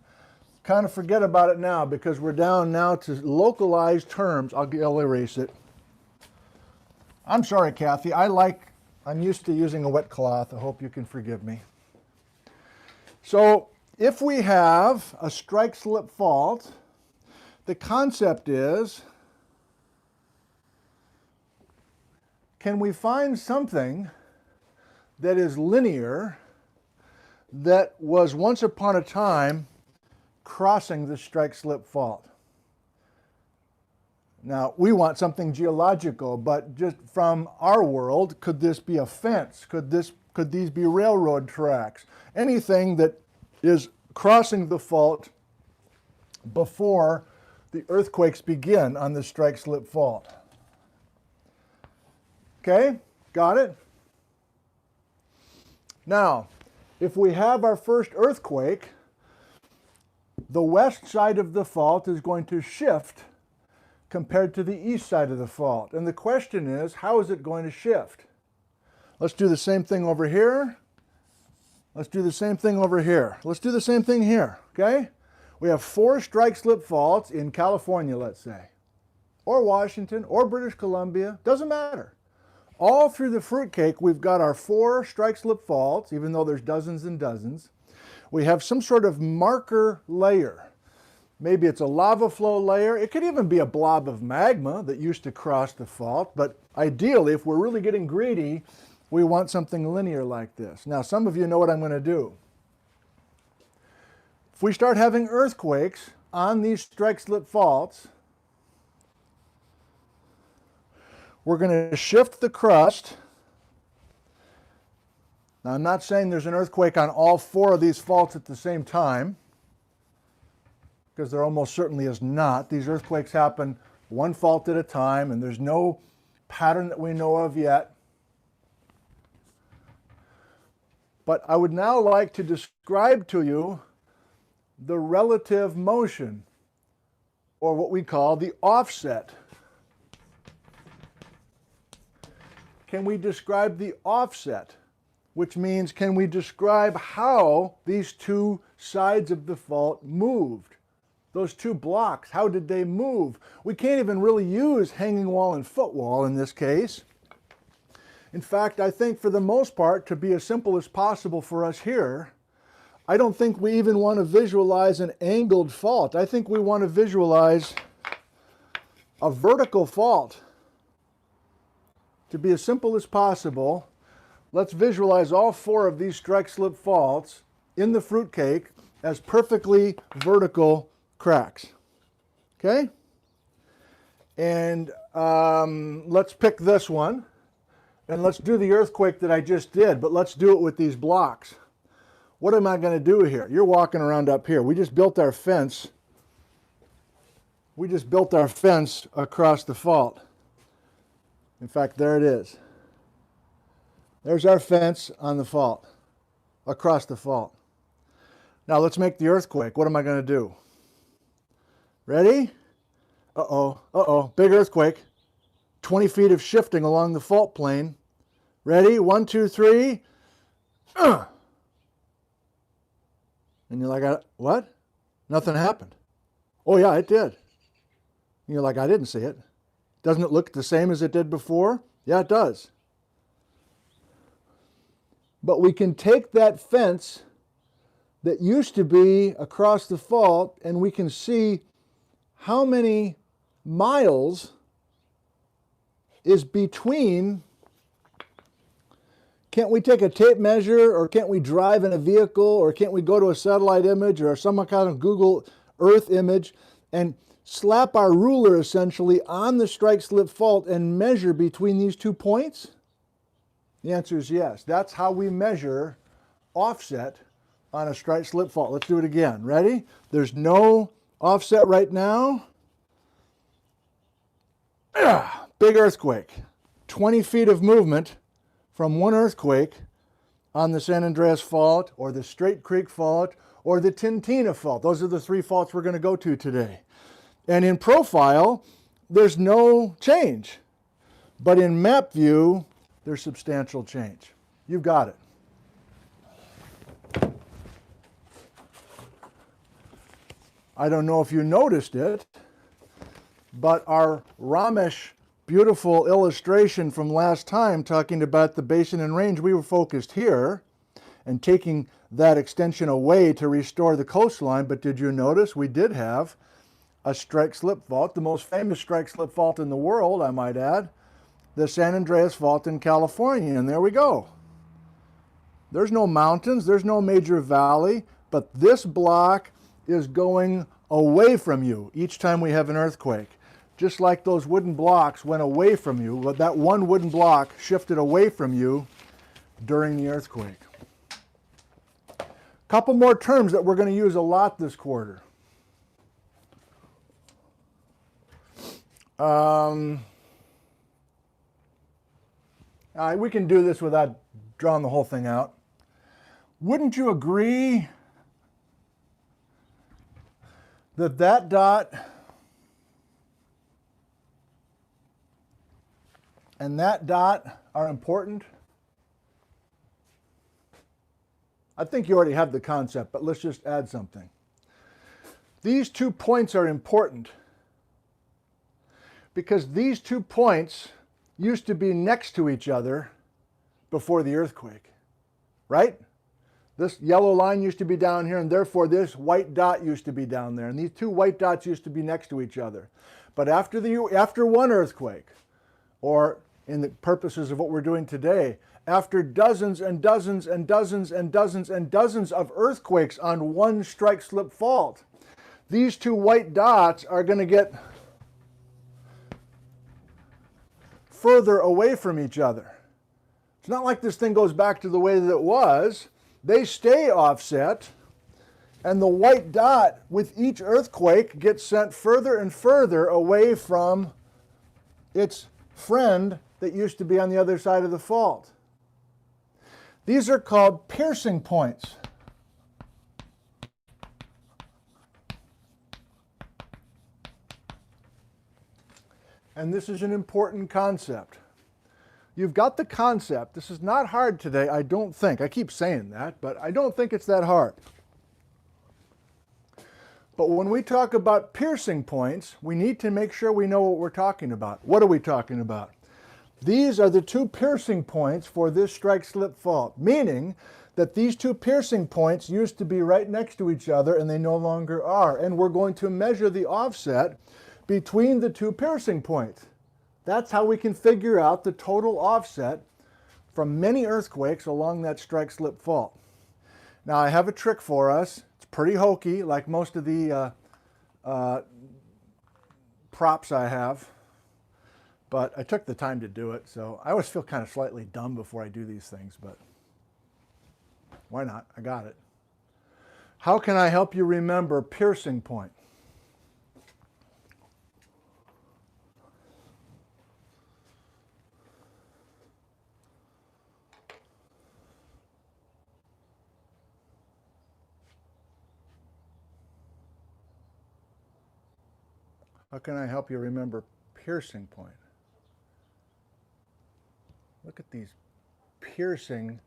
Kind of forget about it now because we're down now to localized terms. I'll erase it. I'm sorry, Kathy. I'm used to using a wet cloth. I hope you can forgive me. So if we have a strike-slip fault, the concept is, can we find something that is linear that was once upon a time crossing the strike-slip fault? Now, we want something geological, but just from our world, could this be a fence? Could these be railroad tracks? Anything that is crossing the fault before the earthquakes begin on the strike-slip fault. Okay, got it? Now, if we have our first earthquake, the west side of the fault is going to shift compared to the east side of the fault. And the question is, how is it going to shift? Let's do the same thing over here. Let's do the same thing over here. Let's do the same thing here, okay? We have 4 strike-slip faults in California, let's say, or Washington, or British Columbia, doesn't matter. All through the fruitcake, we've got our 4 strike-slip faults, even though there's dozens and dozens. We have some sort of marker layer. Maybe it's a lava flow layer. It could even be a blob of magma that used to cross the fault. But ideally, if we're really getting greedy, we want something linear like this. Now, some of you know what I'm going to do. If we start having earthquakes on these strike-slip faults, we're going to shift the crust. Now, I'm not saying there's an earthquake on all 4 of these faults at the same time, because there almost certainly is not. These earthquakes happen one fault at a time, and there's no pattern that we know of yet. But I would now like to describe to you the relative motion, or what we call the offset. Can we describe the offset? Which means, can we describe how these 2 sides of the fault moved? Those 2 blocks, how did they move? We can't even really use hanging wall and footwall in this case. In fact, I think for the most part, to be as simple as possible for us here, I don't think we even want to visualize an angled fault. I think we want to visualize a vertical fault. To be as simple as possible, let's visualize all 4 of these strike-slip faults in the fruitcake as perfectly vertical cracks. Okay? And let's pick this one. And let's do the earthquake that I just did, but let's do it with these blocks. What am I going to do here? You're walking around up here. We just built our fence. We just built our fence across the fault. In fact, there it is. There's our fence on the fault, across the fault. Now let's make the earthquake. What am I going to do? Ready? Uh-oh, big earthquake. 20 feet of shifting along the fault plane. Ready? 1, 2, 3. And you're like, what? Nothing happened. Oh yeah, it did. And you're like, I didn't see it. Doesn't it look the same as it did before? Yeah, it does. But we can take that fence that used to be across the fault and we can see how many miles is between Can't we take a tape measure, or can't we drive in a vehicle, or can't we go to a satellite image or some kind of Google Earth image and slap our ruler essentially on the strike-slip fault and measure between these 2 points? The answer is yes. That's how we measure offset on a strike-slip fault. Let's do it again. Ready? There's no offset right now. Big earthquake. 20 feet of movement from one earthquake on the San Andreas Fault, or the Straight Creek Fault, or the Tintina Fault. Those are the 3 faults we're going to go to today. And in profile, there's no change. But in map view, there's substantial change. You've got it. I don't know if you noticed it, but our Ramesh beautiful illustration from last time talking about the basin and range, we were focused here and taking that extension away to restore the coastline. But did you notice we did have a strike-slip fault, the most famous strike-slip fault in the world, I might add, the San Andreas Fault in California. And there we go. There's no mountains, there's no major valley, but this block is going away from you each time we have an earthquake. Just like those wooden blocks went away from you, but that one wooden block shifted away from you during the earthquake. A couple more terms that we're going to use a lot this quarter. We can do this without drawing the whole thing out. Wouldn't you agree that that dot and that dot are important? I think you already have the concept, but let's just add something. These 2 points are important because these 2 points used to be next to each other before the earthquake, right? This yellow line used to be down here, and therefore this white dot used to be down there, and these 2 white dots used to be next to each other. But after one earthquake, or in the purposes of what we're doing today, after dozens and dozens and dozens and dozens and dozens of earthquakes on one strike-slip fault, these 2 white dots are going to get further away from each other. It's not like this thing goes back to the way that it was. They stay offset, and the white dot with each earthquake gets sent further and further away from its friend that used to be on the other side of the fault. These are called piercing points. And this is an important concept. You've got the concept. This is not hard today, I don't think. I keep saying that, but I don't think it's that hard. But when we talk about piercing points, we need to make sure we know what we're talking about. What are we talking about? These are the 2 piercing points for this strike-slip fault, meaning that these 2 piercing points used to be right next to each other and they no longer are. And we're going to measure the offset between the 2 piercing points. That's how we can figure out the total offset from many earthquakes along that strike-slip fault. Now I have a trick for us. It's pretty hokey, like most of the props I have, but I took the time to do it, so I always feel kind of slightly dumb before I do these things, but why not? I got it. How can I help you remember piercing point? How can I help you remember piercing point? Look at these piercing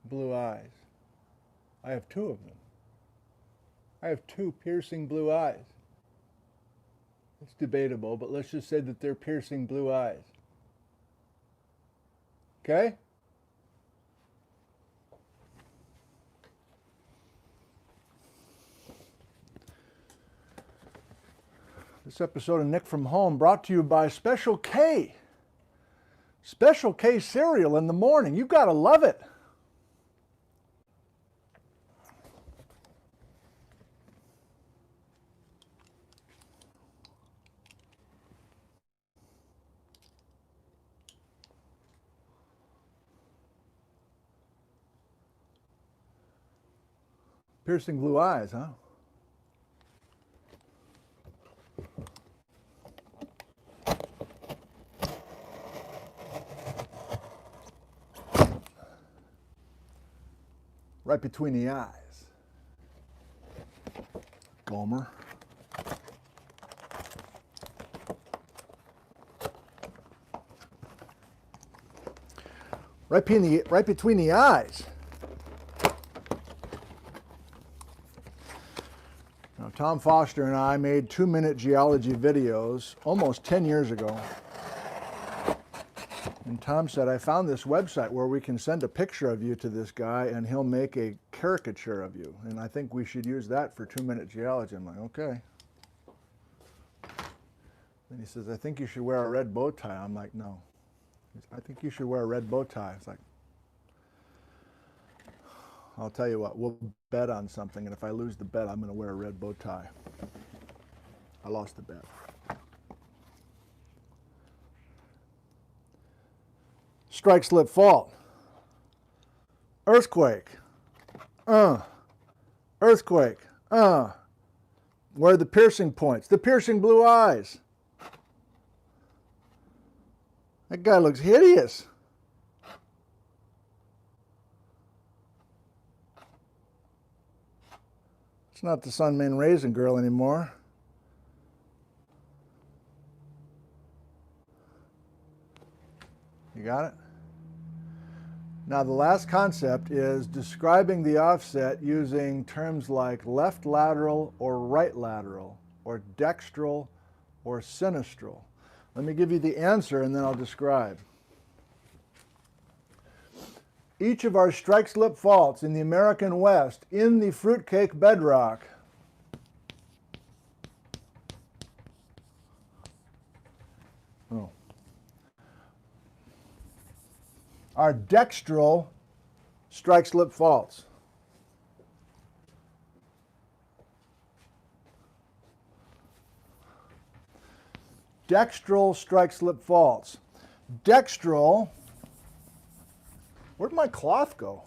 blue eyes. I have 2 of them. I have 2 piercing blue eyes. It's debatable, but let's just say that they're piercing blue eyes. Okay? This episode of Nick from Home brought to you by Special K. Special K cereal in the morning. You've got to love it. Piercing blue eyes, huh? Right between the eyes. Gomer. Right between the eyes. Now, Tom Foster and I made 2-minute geology videos almost 10 years ago. And Tom said, I found this website where we can send a picture of you to this guy and he'll make a caricature of you. And I think we should use that for 2-minute geology. I'm like, okay. Then he says, I think you should wear a red bow tie. I'm like, no. I think you should wear a red bow tie. It's like, I'll tell you what, we'll bet on something. And if I lose the bet, I'm going to wear a red bow tie. I lost the bet. Strike, slip, fault. Earthquake. Earthquake. Where are the piercing points? The piercing blue eyes. That guy looks hideous. It's not the Sunman Raisin girl anymore. You got it? Now the last concept is describing the offset using terms like left lateral or right lateral or dextral or sinistral. Let me give you the answer and then I'll describe. Each of our strike-slip faults in the American West in the Fruitcake bedrock are dextral strike-slip faults. Dextral strike-slip faults. Dextral, where'd my cloth go?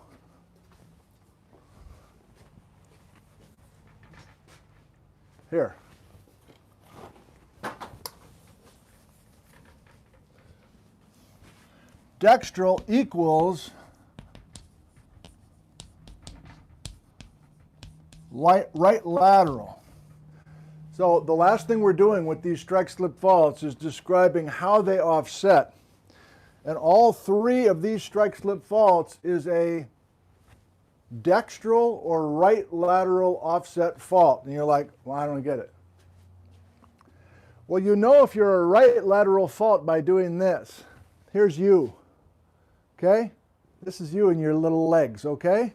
Here. Dextral equals right lateral. So the last thing we're doing with these strike-slip faults is describing how they offset. And all three of these strike-slip faults is a dextral or right lateral offset fault. And you're like, well, I don't get it. Well, you know if you're a right lateral fault by doing this. Here's you. Okay? This is you and your little legs, okay?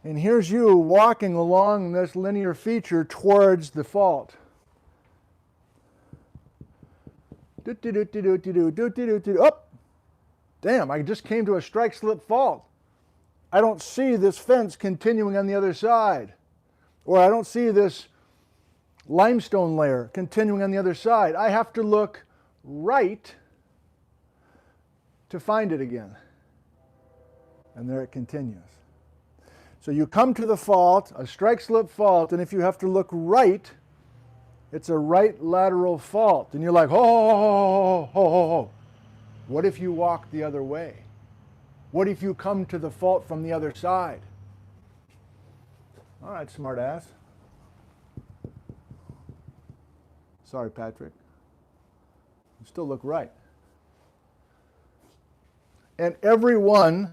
And here's you walking along this linear feature towards the fault. Oh! Damn, I just came to a strike-slip fault. I don't see this fence continuing on the other side. Or I don't see this limestone layer continuing on the other side. I have to look right to find it again. And there it continues. So you come to the fault, a strike-slip fault, and if you have to look right, it's a right lateral fault. And you're like, ho. What if you walk the other way? What if you come to the fault from the other side? All right, smart ass. Sorry, Patrick. You still look right. And every one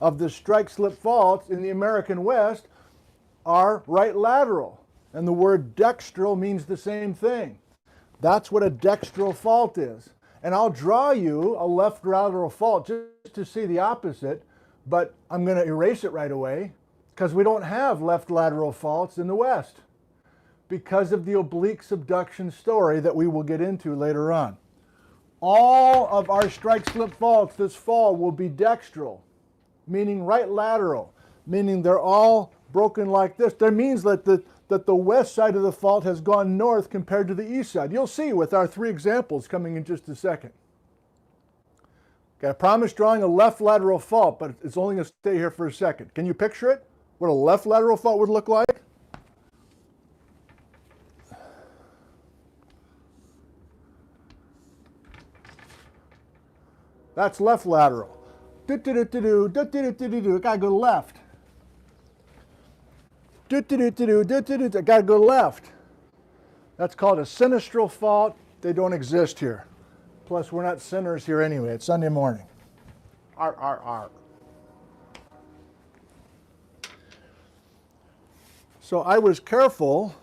of the strike-slip faults in the American West are right lateral. And the word dextral means the same thing. That's what a dextral fault is. And I'll draw you a left lateral fault just to see the opposite, but I'm going to erase it right away because we don't have left lateral faults in the West because of the oblique subduction story that we will get into later on. All of our strike-slip faults this fall will be dextral, meaning right lateral, meaning they're all broken like this. That means that the west side of the fault has gone north compared to the east side. You'll see with our 3 examples coming in just a second. Okay, I promise drawing a left lateral fault, but it's only going to stay here for a second. Can you picture it? What a left lateral fault would look like? That's left lateral. Do-do-do-do-do, do-do-do-do-do, I gotta go left. Do-do-do-do-do, do-do-do-do, I gotta go left. That's called a sinistral fault. They don't exist here. Plus, we're not sinners here anyway. It's Sunday morning. R. So I was careful.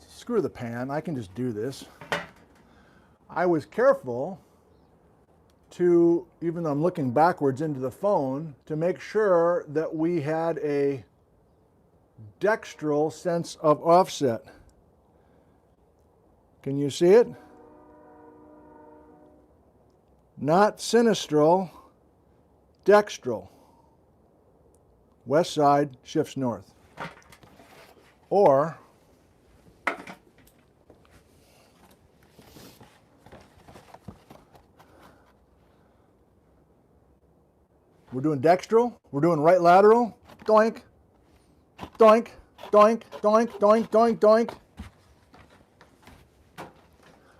Screw the pan. I can just do this. I was careful to, even though I'm looking backwards into the phone, to make sure that we had a dextral sense of offset. Can you see it? Not sinistral, dextral. West side shifts north. Or we're doing dextral, we're doing right lateral, doink, doink, doink, doink, doink, doink, doink.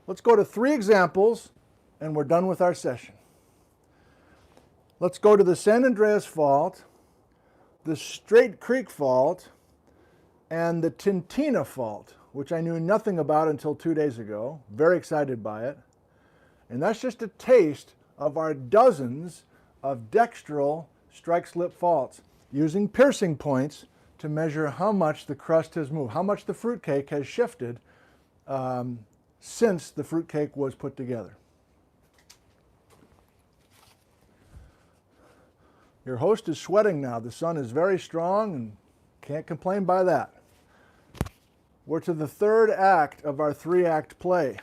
Let's go to 3 examples and we're done with our session. Let's go to the San Andreas fault, the Straight Creek fault, and the Tintina fault, which I knew nothing about until 2 days ago. Very excited by it. And that's just a taste of our dozens of dextral strike-slip faults using piercing points to measure how much the crust has moved, how much the fruitcake has shifted since the fruitcake was put together. Your host is sweating now. The sun is very strong and can't complain by that. We're to the 3rd act of our 3-act play.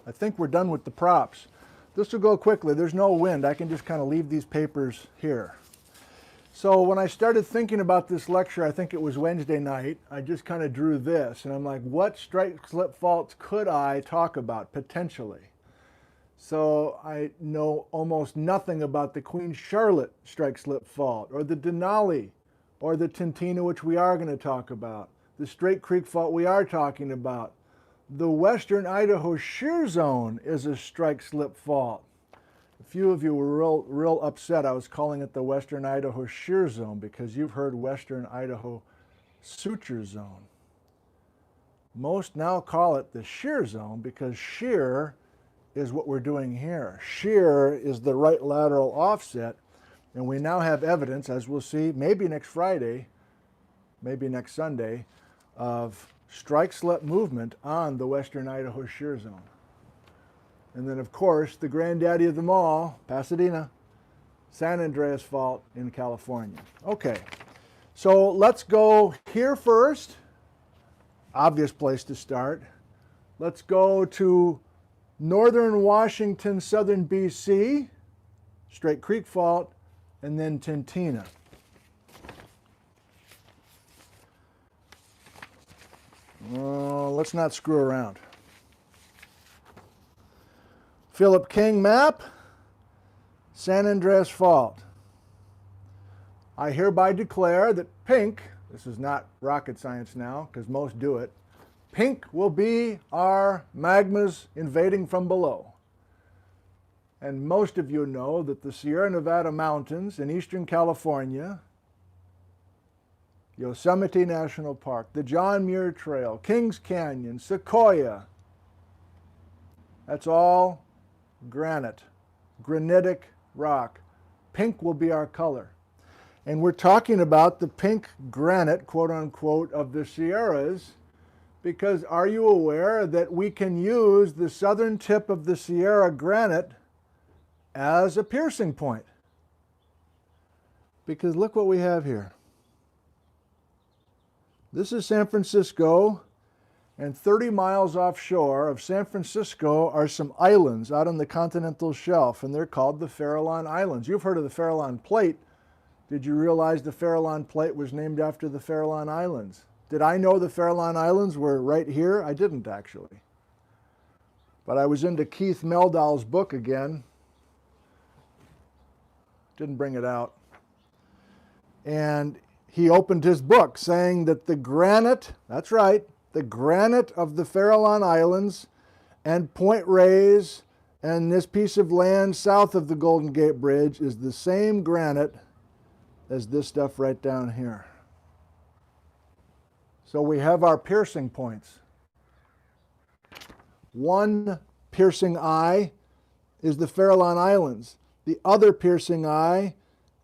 I think we're done with the props. This will go quickly. There's no wind. I can just kind of leave these papers here. So when I started thinking about this lecture, I think it was Wednesday night, I just kind of drew this. And I'm like, what strike-slip faults could I talk about potentially? So I know almost nothing about the Queen Charlotte strike-slip fault, or the Denali, or the Tintina, which we are going to talk about. The Straight Creek fault we are talking about. The Western Idaho shear zone is a strike-slip fault. A few of you were real upset I was calling it the Western Idaho shear zone because you've heard Western Idaho suture zone. Most now call it the shear zone because shear is what we're doing here. Shear is the right lateral offset, and we now have evidence, as we'll see, maybe next Friday, maybe next Sunday, of strike-slip movement on the Western Idaho shear zone. And then, of course, the granddaddy of them all, Pasadena, San Andreas fault in California. Okay, so let's go here first. Obvious place to start. Let's go to northern Washington, southern BC, Straight Creek fault, and then Tintina. Let's not screw around. Philip King map, San Andreas fault. I hereby declare that pink, this is not rocket science now because most do it, pink will be our magmas invading from below. And most of you know that the Sierra Nevada mountains in eastern California, Yosemite National Park, the John Muir Trail, Kings Canyon, Sequoia, that's all granite, granitic rock. Pink will be our color. And we're talking about the pink granite, quote unquote, of the Sierras, because are you aware that we can use the southern tip of the Sierra granite as a piercing point? Because look what we have here. This is San Francisco, And 30 miles offshore of San Francisco are some islands out on the continental shelf, and they're called the Farallon Islands. You've heard of the Farallon Plate. Did you realize the Farallon Plate was named after the Farallon Islands? Did I know the Farallon Islands were right here? I didn't, actually. But I was into Keith Meldal's book again. Didn't bring it out. And he opened his book saying that the granite, that's right, the granite of the Farallon Islands and Point Reyes and this piece of land south of the Golden Gate Bridge is the same granite as this stuff right down here. So we have our piercing points. One piercing eye is the Farallon Islands. The other piercing eye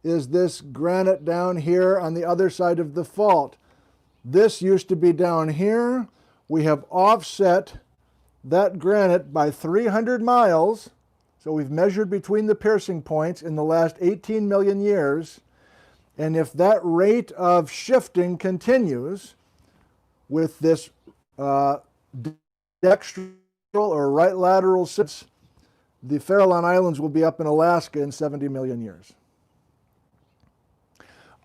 is this granite down here on the other side of the fault. This used to be down here. We have offset that granite by 300 miles. So we've measured between the piercing points in the last 18 million years. And if that rate of shifting continues with this dextral or right lateral sits, the Farallon Islands will be up in Alaska in 70 million years.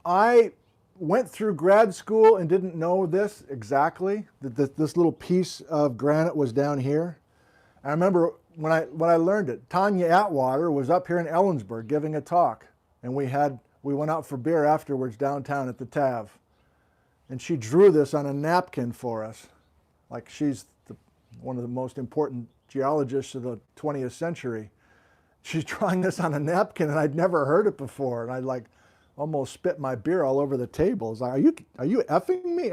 I went through grad school and didn't know this exactly, that this little piece of granite was down here. I remember when I learned it, Tanya Atwater was up here in Ellensburg giving a talk, and we went out for beer afterwards downtown at the Tav. And she drew this on a napkin for us, like she's one of the most important geologists of the 20th century. She's drawing this on a napkin, and I'd never heard it before, and I like almost spit my beer all over the table. I was like, are you effing me?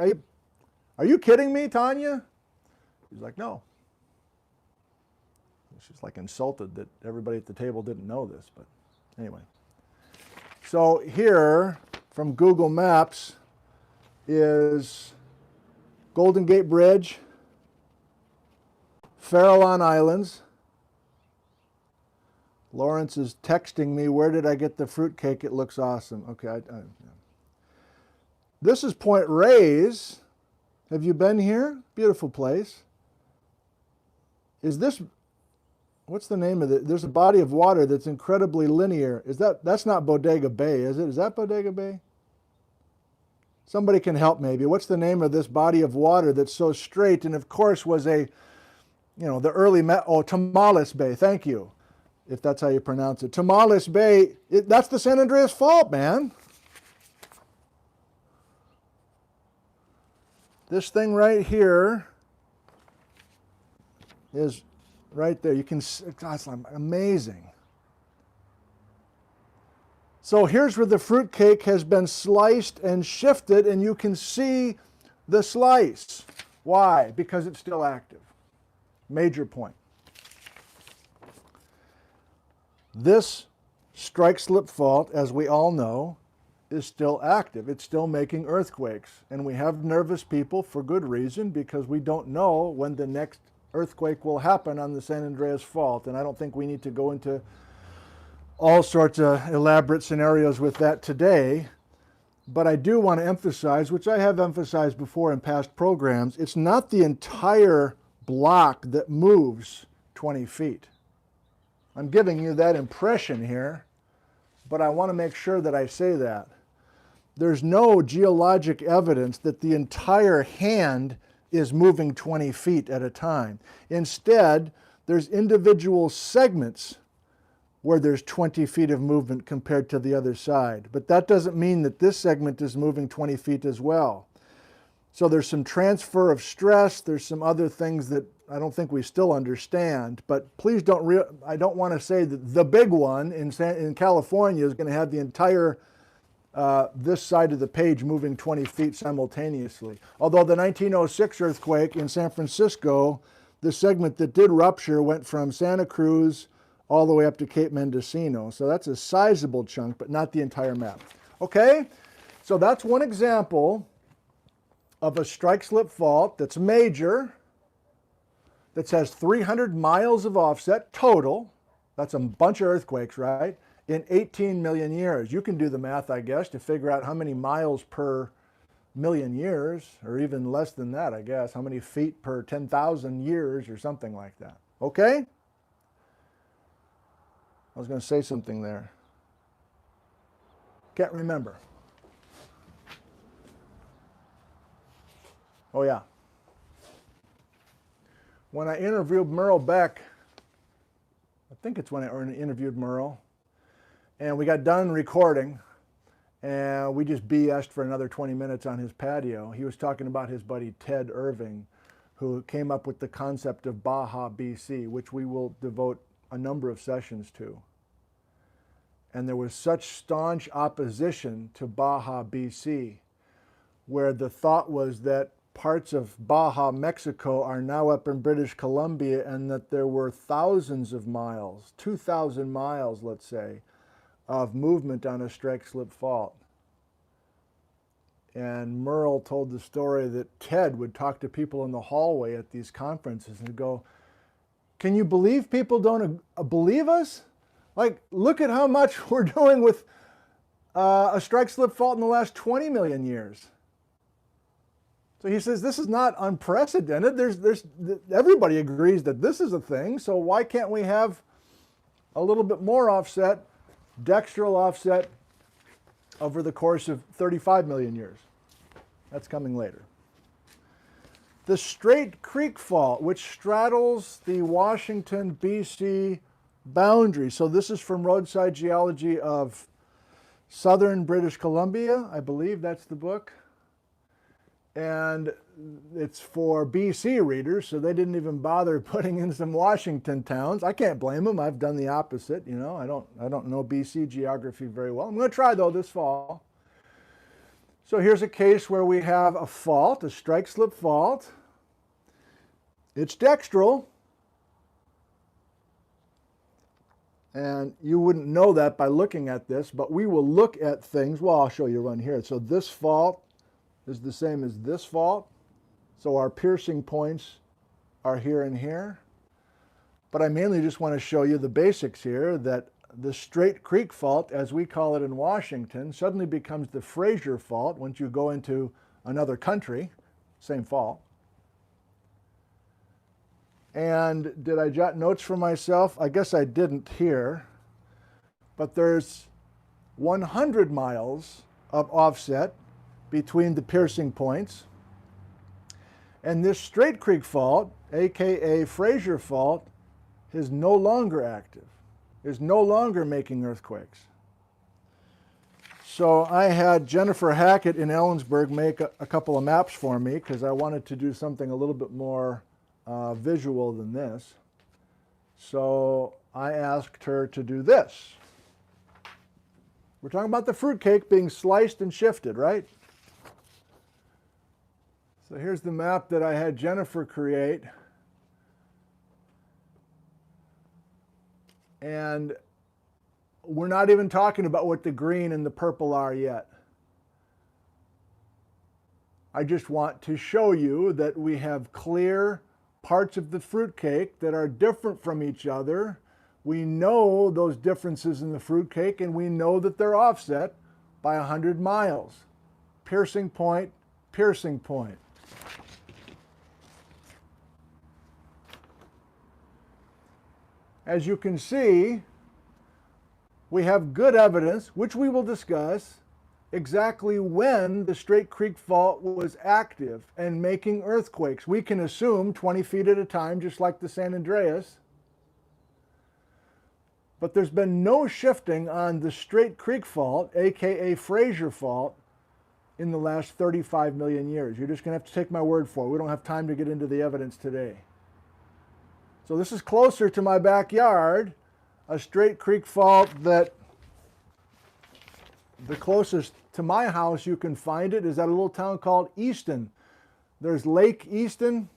Are you kidding me, Tanya? She's like, no. She's like insulted that everybody at the table didn't know this, but anyway. So here from Google Maps is Golden Gate Bridge, Farallon Islands. Lawrence is texting me, where did I get the fruitcake? It looks awesome. Okay. Yeah. This is Point Reyes. Have you been here? Beautiful place. Is this, what's the name of it? There's a body of water that's incredibly linear. That's not Bodega Bay, is it? Is that Bodega Bay? Somebody can help maybe. What's the name of this body of water that's so straight and of course was the early, Tamales Bay, thank you. If that's how you pronounce it. Tamales Bay, that's the San Andreas Fault, man. This thing right here is right there. You can see, it's amazing. So here's where the fruitcake has been sliced and shifted, and you can see the slice. Why? Because it's still active. Major point. This strike-slip fault, as we all know, is still active. It's still making earthquakes. And we have nervous people for good reason, because we don't know when the next earthquake will happen on the San Andreas Fault. And I don't think we need to go into all sorts of elaborate scenarios with that today. But I do want to emphasize, which I have emphasized before in past programs, it's not the entire block that moves 20 feet. I'm giving you that impression here, but I want to make sure that I say that. There's no geologic evidence that the entire hand is moving 20 feet at a time. Instead, there's individual segments where there's 20 feet of movement compared to the other side. But that doesn't mean that this segment is moving 20 feet as well. So there's some transfer of stress, there's some other things that I don't think we still understand, but please I don't want to say that the big one in California is going to have the entire, this side of the page moving 20 feet simultaneously. Although the 1906 earthquake in San Francisco, the segment that did rupture went from Santa Cruz all the way up to Cape Mendocino. So that's a sizable chunk, but not the entire map. Okay, so that's one example of a strike-slip fault that's major, that has 300 miles of offset total. That's a bunch of earthquakes, right? In 18 million years. You can do the math, I guess, to figure out how many miles per million years, or even less than that, I guess. How many feet per 10,000 years or something like that. Okay? I was going to say something there. Can't remember. Oh, yeah. When I interviewed Merle Beck, I think it's when I interviewed Merle, and we got done recording, and we just BS'd for another 20 minutes on his patio. He was talking about his buddy Ted Irving, who came up with the concept of Baja BC, which we will devote a number of sessions to. And there was such staunch opposition to Baja BC, where the thought was that parts of Baja, Mexico are now up in British Columbia, and that there were thousands of miles, 2,000 miles, let's say, of movement on a strike-slip fault. And Merle told the story that Ted would talk to people in the hallway at these conferences and go, "Can you believe people don't believe us? Like, look at how much we're doing with a strike-slip fault in the last 20 million years." So he says, this is not unprecedented. Everybody agrees that this is a thing, so why can't we have a little bit more offset, Dextral offset, over the course of 35 million years? That's coming later. The Straight Creek Fault, which straddles the Washington, BC boundary. So this is from Roadside Geology of Southern British Columbia. I believe that's the book. And it's for BC readers, so they didn't even bother putting in some Washington towns. I can't blame them. I've done the opposite. You know, I don't know BC geography very well. I'm going to try, though, this fall. So here's a case where we have a fault, a strike-slip fault. It's dextral. And you wouldn't know that by looking at this, but we will look at things. Well, I'll show you one here. So this fault is the same as this fault. So our piercing points are here and here. But I mainly just want to show you the basics here, that the Straight Creek Fault, as we call it in Washington, suddenly becomes the Fraser Fault once you go into another country. Same fault. And did I jot notes for myself? I guess I didn't here. But there's 100 miles of offset between the piercing points. And this Straight Creek Fault, aka Fraser Fault, is no longer active, is no longer making earthquakes. So I had Jennifer Hackett in Ellensburg make a couple of maps for me because I wanted to do something a little bit more visual than this. So I asked her to do this. We're talking about the fruitcake being sliced and shifted, right? So here's the map that I had Jennifer create. And we're not even talking about what the green and the purple are yet. I just want to show you that we have clear parts of the fruitcake that are different from each other. We know those differences in the fruitcake, and we know that they're offset by 100 miles. Piercing point, piercing point. As you can see, we have good evidence, which we will discuss, exactly when the Straight Creek Fault was active and making earthquakes. We can assume 20 feet at a time, just like the San Andreas. But there's been no shifting on the Straight Creek Fault, aka Fraser Fault, in the last 35 million years. You're just going to have to take my word for it. We don't have time to get into the evidence today. So this is closer to my backyard, a Straight Creek Fault that the closest to my house you can find it is at a little town called Easton. There's Lake Easton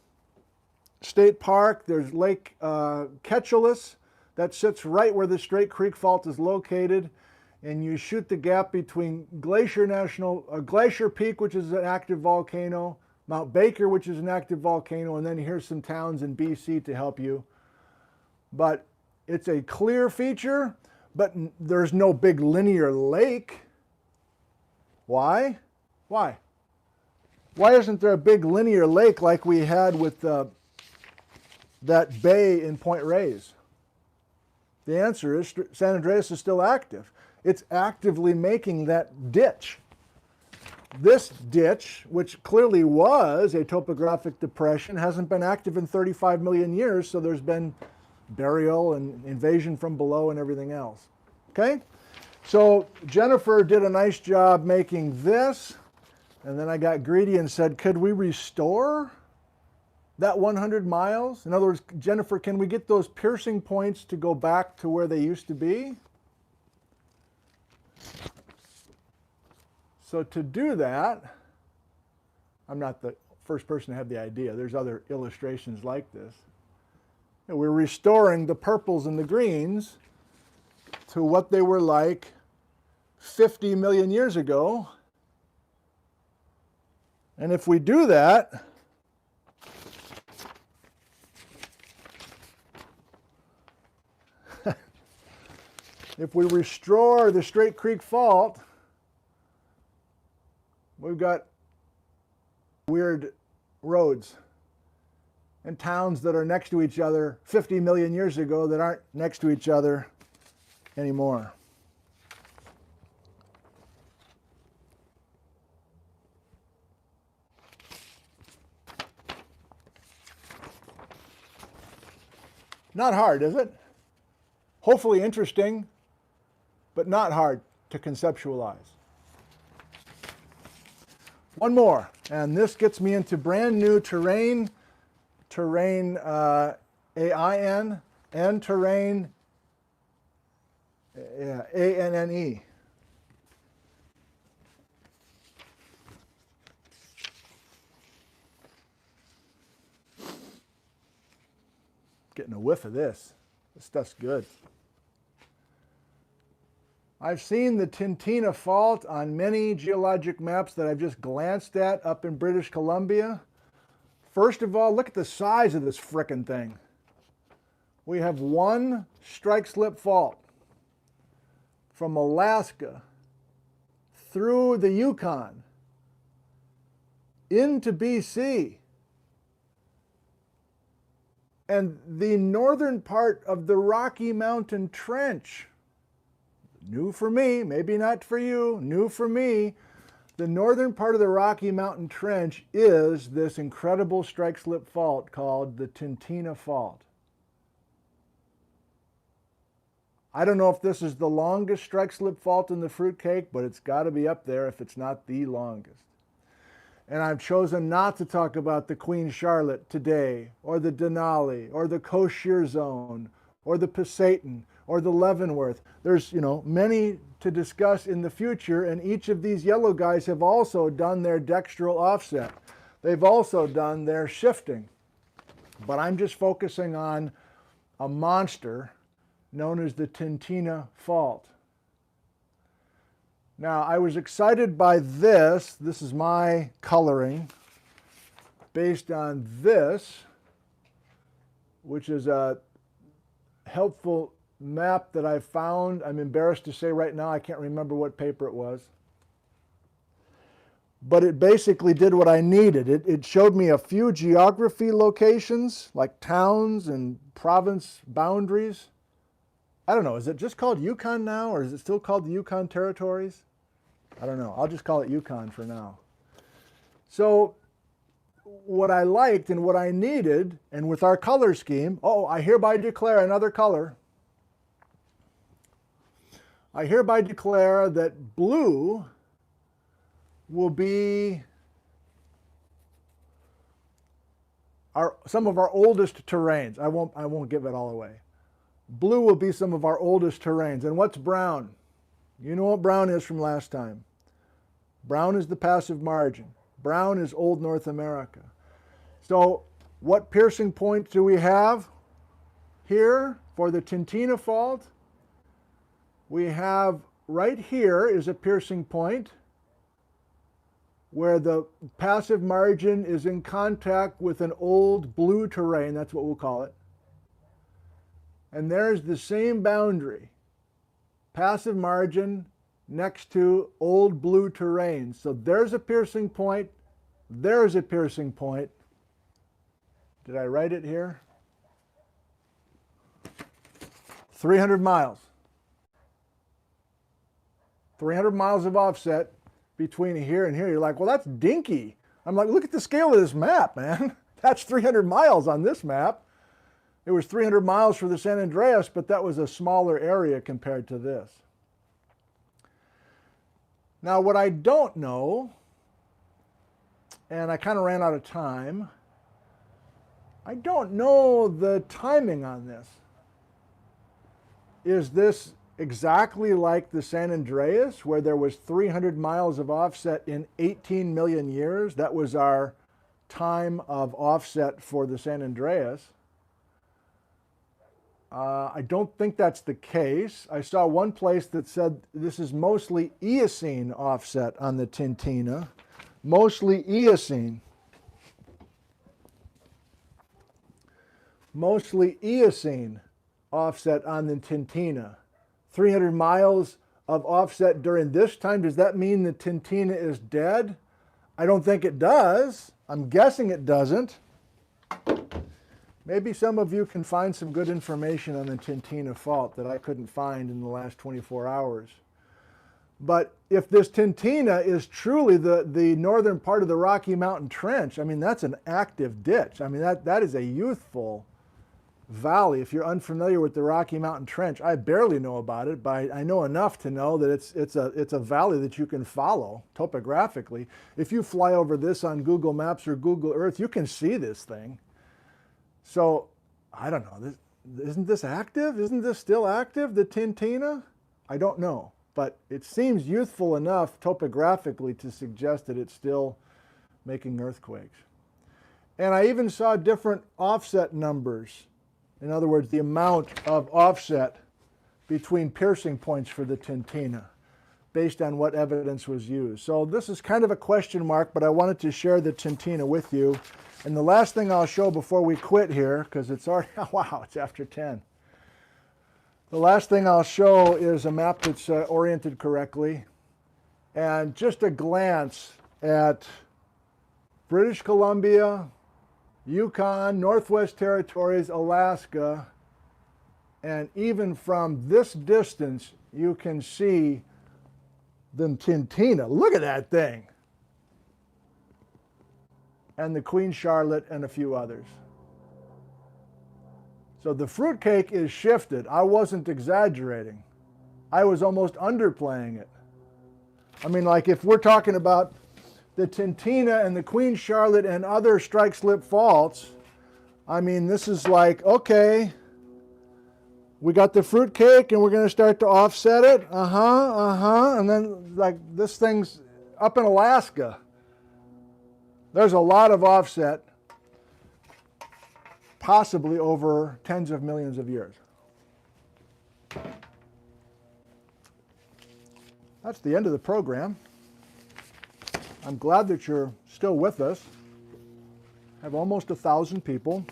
State Park. There's Lake Ketchelis that sits right where the Straight Creek Fault is located. And you shoot the gap between Glacier Peak, which is an active volcano, Mount Baker, which is an active volcano, and then here's some towns in BC to help you. But it's a clear feature, but there's no big linear lake. Why? Why? Why isn't there a big linear lake like we had with that bay in Point Reyes? The answer is San Andreas is still active. It's actively making that ditch. This ditch, which clearly was a topographic depression, hasn't been active in 35 million years, so there's been burial and invasion from below and everything else. Okay? So Jennifer did a nice job making this, and then I got greedy and said, could we restore that 100 miles? In other words, Jennifer, can we get those piercing points to go back to where they used to be? So to do that, I'm not the first person to have the idea. There's other illustrations like this. We're restoring the purples and the greens to what they were like 50 million years ago. And if we do that, if we restore the Straight Creek Fault, we've got weird roads and towns that are next to each other 50 million years ago that aren't next to each other anymore. Not hard, is it? Hopefully interesting, but not hard to conceptualize. One more, and this gets me into brand new terrain AIN, and terrain ANNE. Getting a whiff of this. This stuff's good. I've seen the Tintina Fault on many geologic maps that I've just glanced at up in British Columbia. First of all, look at the size of this frickin' thing. We have one strike slip fault from Alaska through the Yukon into BC. And the northern part of the Rocky Mountain Trench, new for me, maybe not for you, new for me, the northern part of the Rocky Mountain Trench is this incredible strike slip fault called the Tintina Fault. I don't know if this is the longest strike slip fault in the Fruitcake, but it's got to be up there if it's not the longest. And I've chosen not to talk about the Queen Charlotte today, or the Denali, or the Coast Shear Zone, or the Pasayten, or the Leavenworth. There's, many to discuss in the future, and each of these yellow guys have also done their dextral offset. They've also done their shifting. But I'm just focusing on a monster known as the Tintina Fault. Now, I was excited by this. This is my coloring based on this, which is a helpful map that I found. I'm embarrassed to say right now I can't remember what paper it was. But it basically did what I needed. It showed me a few geography locations, like towns and province boundaries. I don't know, is it just called Yukon now, or is it still called the Yukon Territories? I don't know. I'll just call it Yukon for now. So what I liked and what I needed, and with our color scheme, I hereby declare another color. I hereby declare that blue will be some of our oldest terrains. I won't give it all away. Blue will be some of our oldest terrains. And what's brown? You know what brown is from last time. Brown is the passive margin. Brown is old North America. So what piercing point do we have here for the Tintina Fault? We have right here is a piercing point where the passive margin is in contact with an old blue terrain. That's what we'll call it. And there's the same boundary, passive margin next to old blue terrain. So there's a piercing point there's a piercing point. Did I write it here? 300 miles. 300 miles of offset between here and here. You're like, well, that's dinky. I'm like, look at the scale of this map, man. That's 300 miles on this map. It was 300 miles for the San Andreas, but that was a smaller area compared to this. Now, what I don't know, and I kind of ran out of time, I don't know the timing on this. Is this exactly like the San Andreas, where there was 300 miles of offset in 18 million years? That was our time of offset for the San Andreas. I don't think that's the case. I saw one place that said this is mostly Eocene offset on the Tintina. Mostly Eocene. Mostly Eocene offset on the Tintina. 300 miles of offset during this time. Does that mean the Tintina is dead? I don't think it does. I'm guessing it doesn't. Maybe some of you can find some good information on the Tintina fault that I couldn't find in the last 24 hours. But if this Tintina is truly the northern part of the Rocky Mountain Trench, I mean, that's an active ditch. I mean, that is a youthful valley. If you're unfamiliar with the Rocky Mountain Trench, I barely know about it, but I know enough to know that it's a valley that you can follow topographically. If you fly over this on Google Maps or Google Earth, you can see this thing. So, I don't know, isn't this active? Isn't this still active, the Tintina? I don't know, but it seems youthful enough topographically to suggest that it's still making earthquakes. And I even saw different offset numbers. In other words, the amount of offset between piercing points for the Tintina based on what evidence was used. So this is kind of a question mark, but I wanted to share the Tintina with you. And the last thing I'll show before we quit here, because it's already, wow, it's after 10. The last thing I'll show is a map that's oriented correctly. And just a glance at British Columbia, Yukon, Northwest Territories, Alaska, and even from this distance, you can see the Tintina. Look at that thing. And the Queen Charlotte and a few others. So the Fruitcake is shifted. I wasn't exaggerating. I was almost underplaying it. I mean, like if we're talking about the Tintina and the Queen Charlotte and other strike-slip faults, I mean, this is like, okay, we got the Fruitcake and we're going to start to offset it. And then like this thing's up in Alaska. There's a lot of offset, possibly over tens of millions of years. That's the end of the program. I'm glad that you're still with us. I have almost 1,000 people.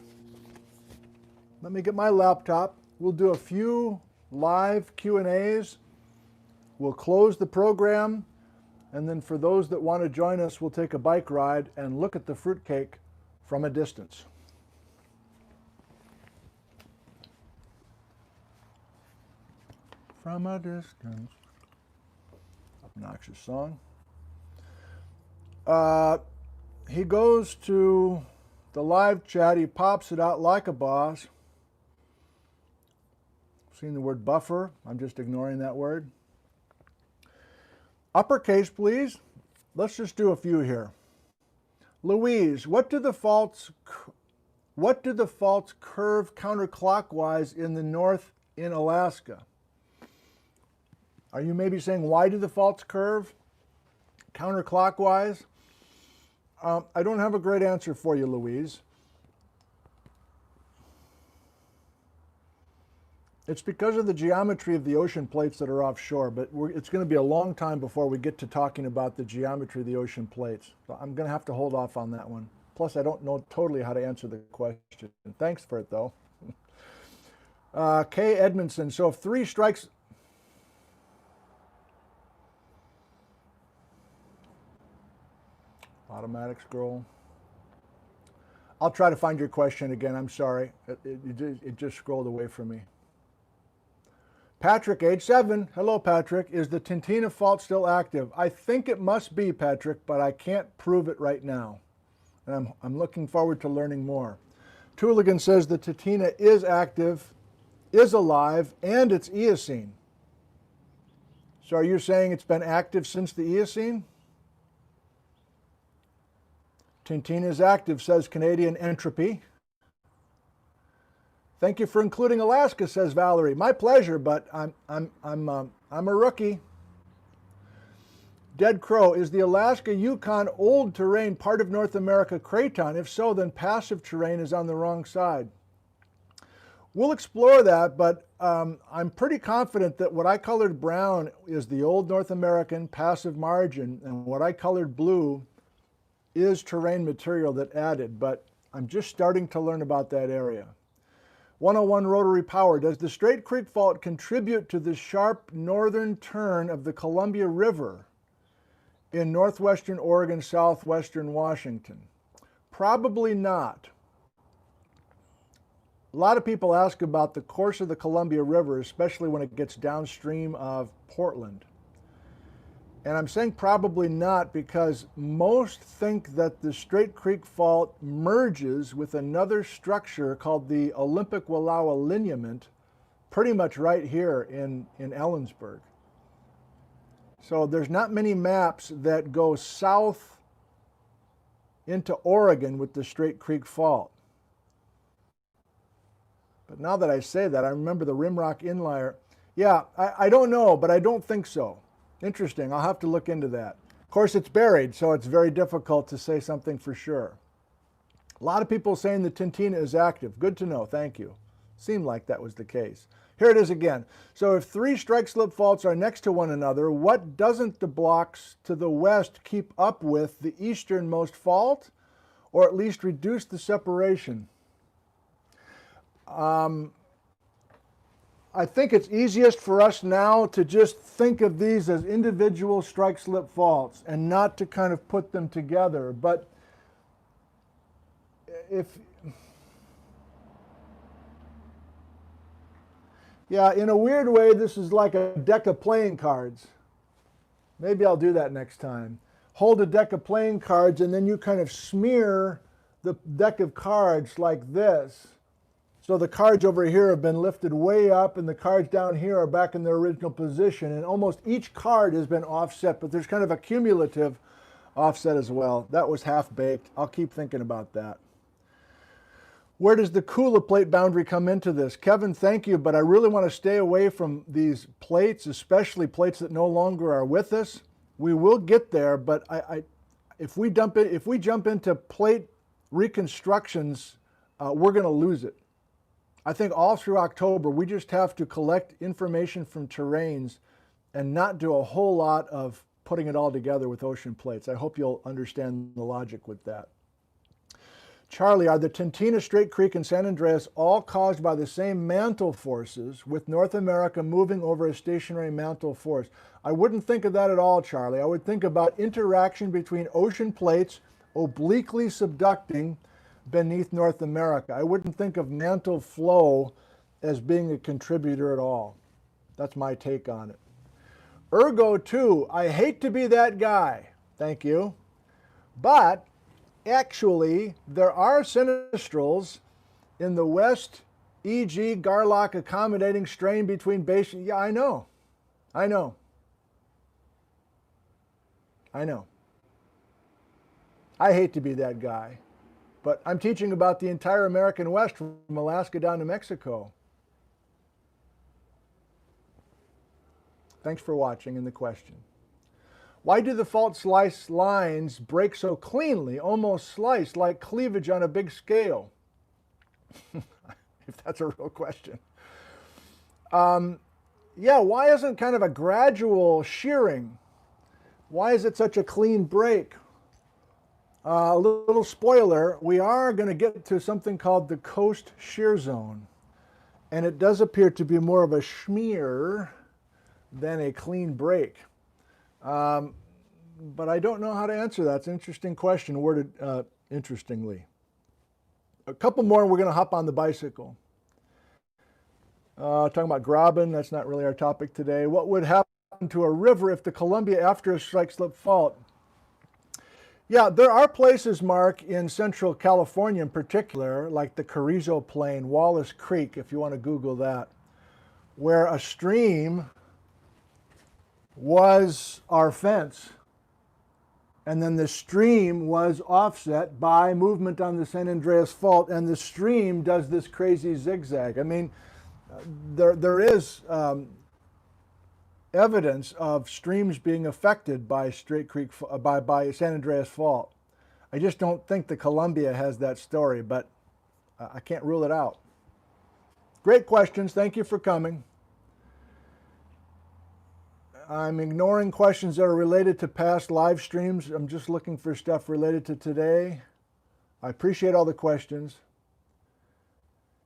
Let me get my laptop. We'll do a few live Q&As. We'll close the program. And then for those that want to join us, we'll take a bike ride and look at the Fruitcake from a distance. From a distance. Obnoxious song. He goes to the live chat. He pops it out like a boss. Seen the word buffer. I'm just ignoring that word. Uppercase, please. Let's just do a few here. Louise, what do the faults curve counterclockwise in the north in Alaska? Are you maybe saying, why do the faults curve counterclockwise? I don't have a great answer for you, Louise. It's because of the geometry of the ocean plates that are offshore, but it's going to be a long time before we get to talking about the geometry of the ocean plates. So I'm going to have to hold off on that one. Plus, I don't know totally how to answer the question. Thanks for it, though. Kay Edmondson, so if 3 strikes... A lot automatic scroll. I'll try to find your question again. I'm sorry. It just scrolled away from me. Patrick, age 7. Hello, Patrick. Is the Tintina fault still active? I think it must be, Patrick, but I can't prove it right now. And I'm looking forward to learning more. Tooligan says the Tintina is active, is alive, and it's Eocene. So are you saying it's been active since the Eocene? Tintina is active, says Canadian Entropy. Thank you for including Alaska, says Valerie. My pleasure, but I'm a rookie. Dead Crow, is the Alaska Yukon old terrain part of North America craton? If so, then passive terrain is on the wrong side. We'll explore that, but I'm pretty confident that what I colored brown is the old North American passive margin, and what I colored blue is terrain material that added, but I'm just starting to learn about that area. 101 Rotary Power, does the Straight Creek Fault contribute to the sharp northern turn of the Columbia River in northwestern Oregon, southwestern Washington? Probably not. A lot of people ask about the course of the Columbia River, especially when it gets downstream of Portland. And I'm saying probably not because most think that the Straight Creek Fault merges with another structure called the Olympic Wallowa lineament pretty much right here in Ellensburg. So there's not many maps that go south into Oregon with the Straight Creek Fault. But now that I say that, I remember the Rimrock Inlier. Yeah, I don't know, but I don't think so. Interesting. I'll have to look into that. Of course, it's buried, so it's very difficult to say something for sure. A lot of people saying the Tintina is active. Good to know. Thank you. Seemed like that was the case. Here it is again. So if 3 strike slip faults are next to one another, what doesn't the blocks to the west keep up with the easternmost fault, or at least reduce the separation? I think it's easiest for us now to just think of these as individual strike slip faults and not to kind of put them together. But yeah, in a weird way, this is like a deck of playing cards. Maybe I'll do that next time. Hold a deck of playing cards and then you kind of smear the deck of cards like this. So the cards over here have been lifted way up and the cards down here are back in their original position, and almost each card has been offset, but there's kind of a cumulative offset as well. That was half-baked. I'll keep thinking about that. Where does the Kula plate boundary come into this? Kevin, thank you, but I really want to stay away from these plates, especially plates that no longer are with us. We will get there, but if we jump into plate reconstructions, we're going to lose it. I think all through October, we just have to collect information from terrains and not do a whole lot of putting it all together with ocean plates. I hope you'll understand the logic with that. Charlie, are the Tintina, Straight Creek, and San Andreas all caused by the same mantle forces, with North America moving over a stationary mantle force? I wouldn't think of that at all, Charlie. I would think about interaction between ocean plates obliquely subducting beneath North America. I wouldn't think of mantle flow as being a contributor at all. That's my take on it. Ergo 2, I hate to be that guy. Thank you. But actually, there are sinistrals in the west, e.g. Garlock accommodating strain between basin. Yeah, I know. I know. I know. I hate to be that guy. But I'm teaching about the entire American West from Alaska down to Mexico. Thanks for watching and the question. Why do the fault slice lines break so cleanly, almost sliced like cleavage on a big scale? If that's a real question. Yeah, why isn't kind of a gradual shearing? Why is it such a clean break? A little spoiler, we are going to get to something called the coast shear zone. And it does appear to be more of a schmear than a clean break. but I don't know how to answer that. It's an interesting question, worded interestingly. A couple more, we're going to hop on the bicycle. Talking about graben, that's not really our topic today. What would happen to a river if the Columbia after a strike slip fault? Yeah, there are places, Mark, in central California in particular, like the Carrizo Plain, Wallace Creek, if you want to Google that, where a stream was our fence. And then the stream was offset by movement on the San Andreas Fault, and the stream does this crazy zigzag. I mean, there is evidence of streams being affected by by San Andreas Fault. I just don't think the Columbia has that story, but I can't rule it out. Great questions. Thank you for coming. I'm ignoring questions that are related to past live streams. I'm just looking for stuff related to today. I appreciate all the questions.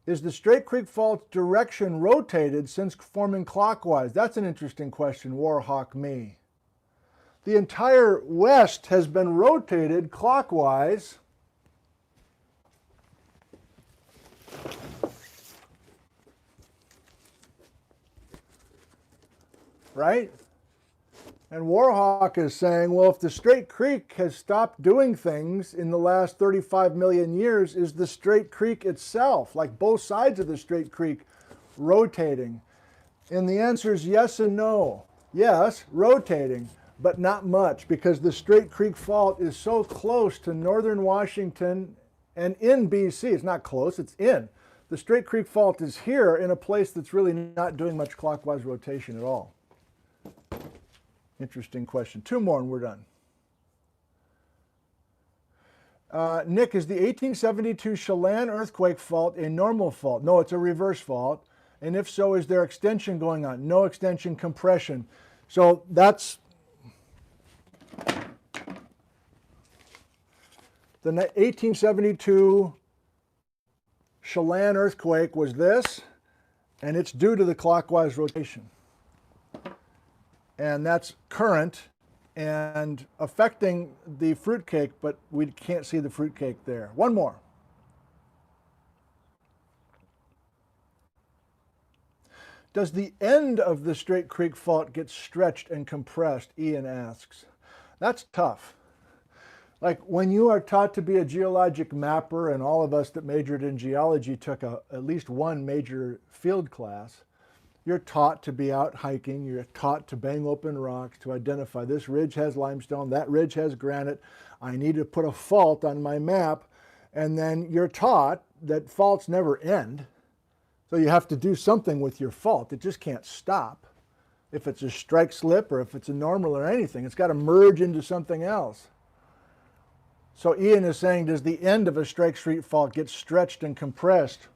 Is the Straight Creek Fault direction rotated since forming clockwise? That's an interesting question, Warhawk me. The entire west has been rotated clockwise right? And Warhawk is saying, well, if the Straight Creek has stopped doing things in the last 35 million years, is the Straight Creek itself, like both sides of the Straight Creek, rotating? And the answer is yes and no. Yes, rotating, but not much, because the Straight Creek Fault is so close to northern Washington and in BC. It's not close, it's in. The Straight Creek Fault is here in a place that's really not doing much clockwise rotation at all. Interesting question. Two more and we're done. Nick, is the 1872 Chelan earthquake fault a normal fault? No, it's a reverse fault. And if so, is there extension going on? No extension, compression. So that's the 1872 Chelan earthquake was this, and it's due to the clockwise rotation. And that's current and affecting the fruitcake, but we can't see the fruitcake there. One more. Does the end of the Straight Creek Fault get stretched and compressed? Ian asks. That's tough. Like when you are taught to be a geologic mapper, and all of us that majored in geology took at least one major field class, you're taught to be out hiking, you're taught to bang open rocks, to identify this ridge has limestone, that ridge has granite, I need to put a fault on my map, and then you're taught that faults never end, so you have to do something with your fault. It just can't stop. If it's a strike slip or if it's a normal or anything, it's got to merge into something else. So Ian is saying, does the end of a strike street fault get stretched and compressed?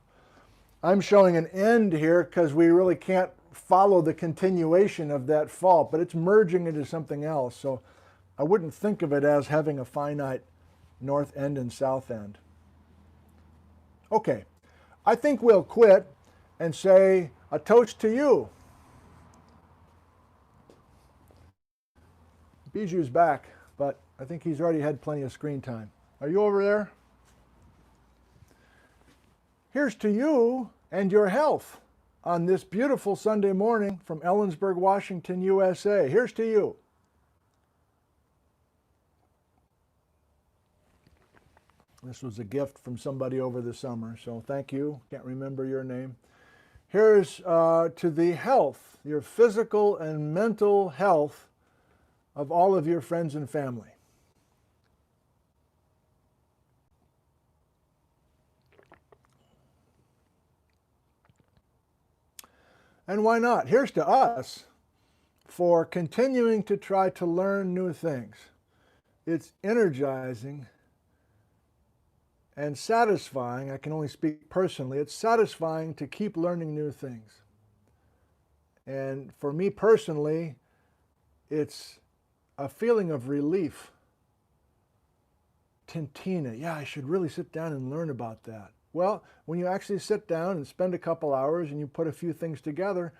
I'm showing an end here because we really can't follow the continuation of that fault, but it's merging into something else. So I wouldn't think of it as having a finite north end and south end. Okay, I think we'll quit and say a toast to you. Bijou's back, but I think he's already had plenty of screen time. Are you over there? Here's to you and your health on this beautiful Sunday morning from Ellensburg, Washington, USA. Here's to you. This was a gift from somebody over the summer, so thank you. Can't remember your name. Here's to the health, your physical and mental health of all of your friends and family. And why not? Here's to us for continuing to try to learn new things. It's energizing and satisfying. I can only speak personally. It's satisfying to keep learning new things. And for me personally, it's a feeling of relief. Tintina, yeah, I should really sit down and learn about that. Well, when you actually sit down and spend a couple hours and you put a few things together,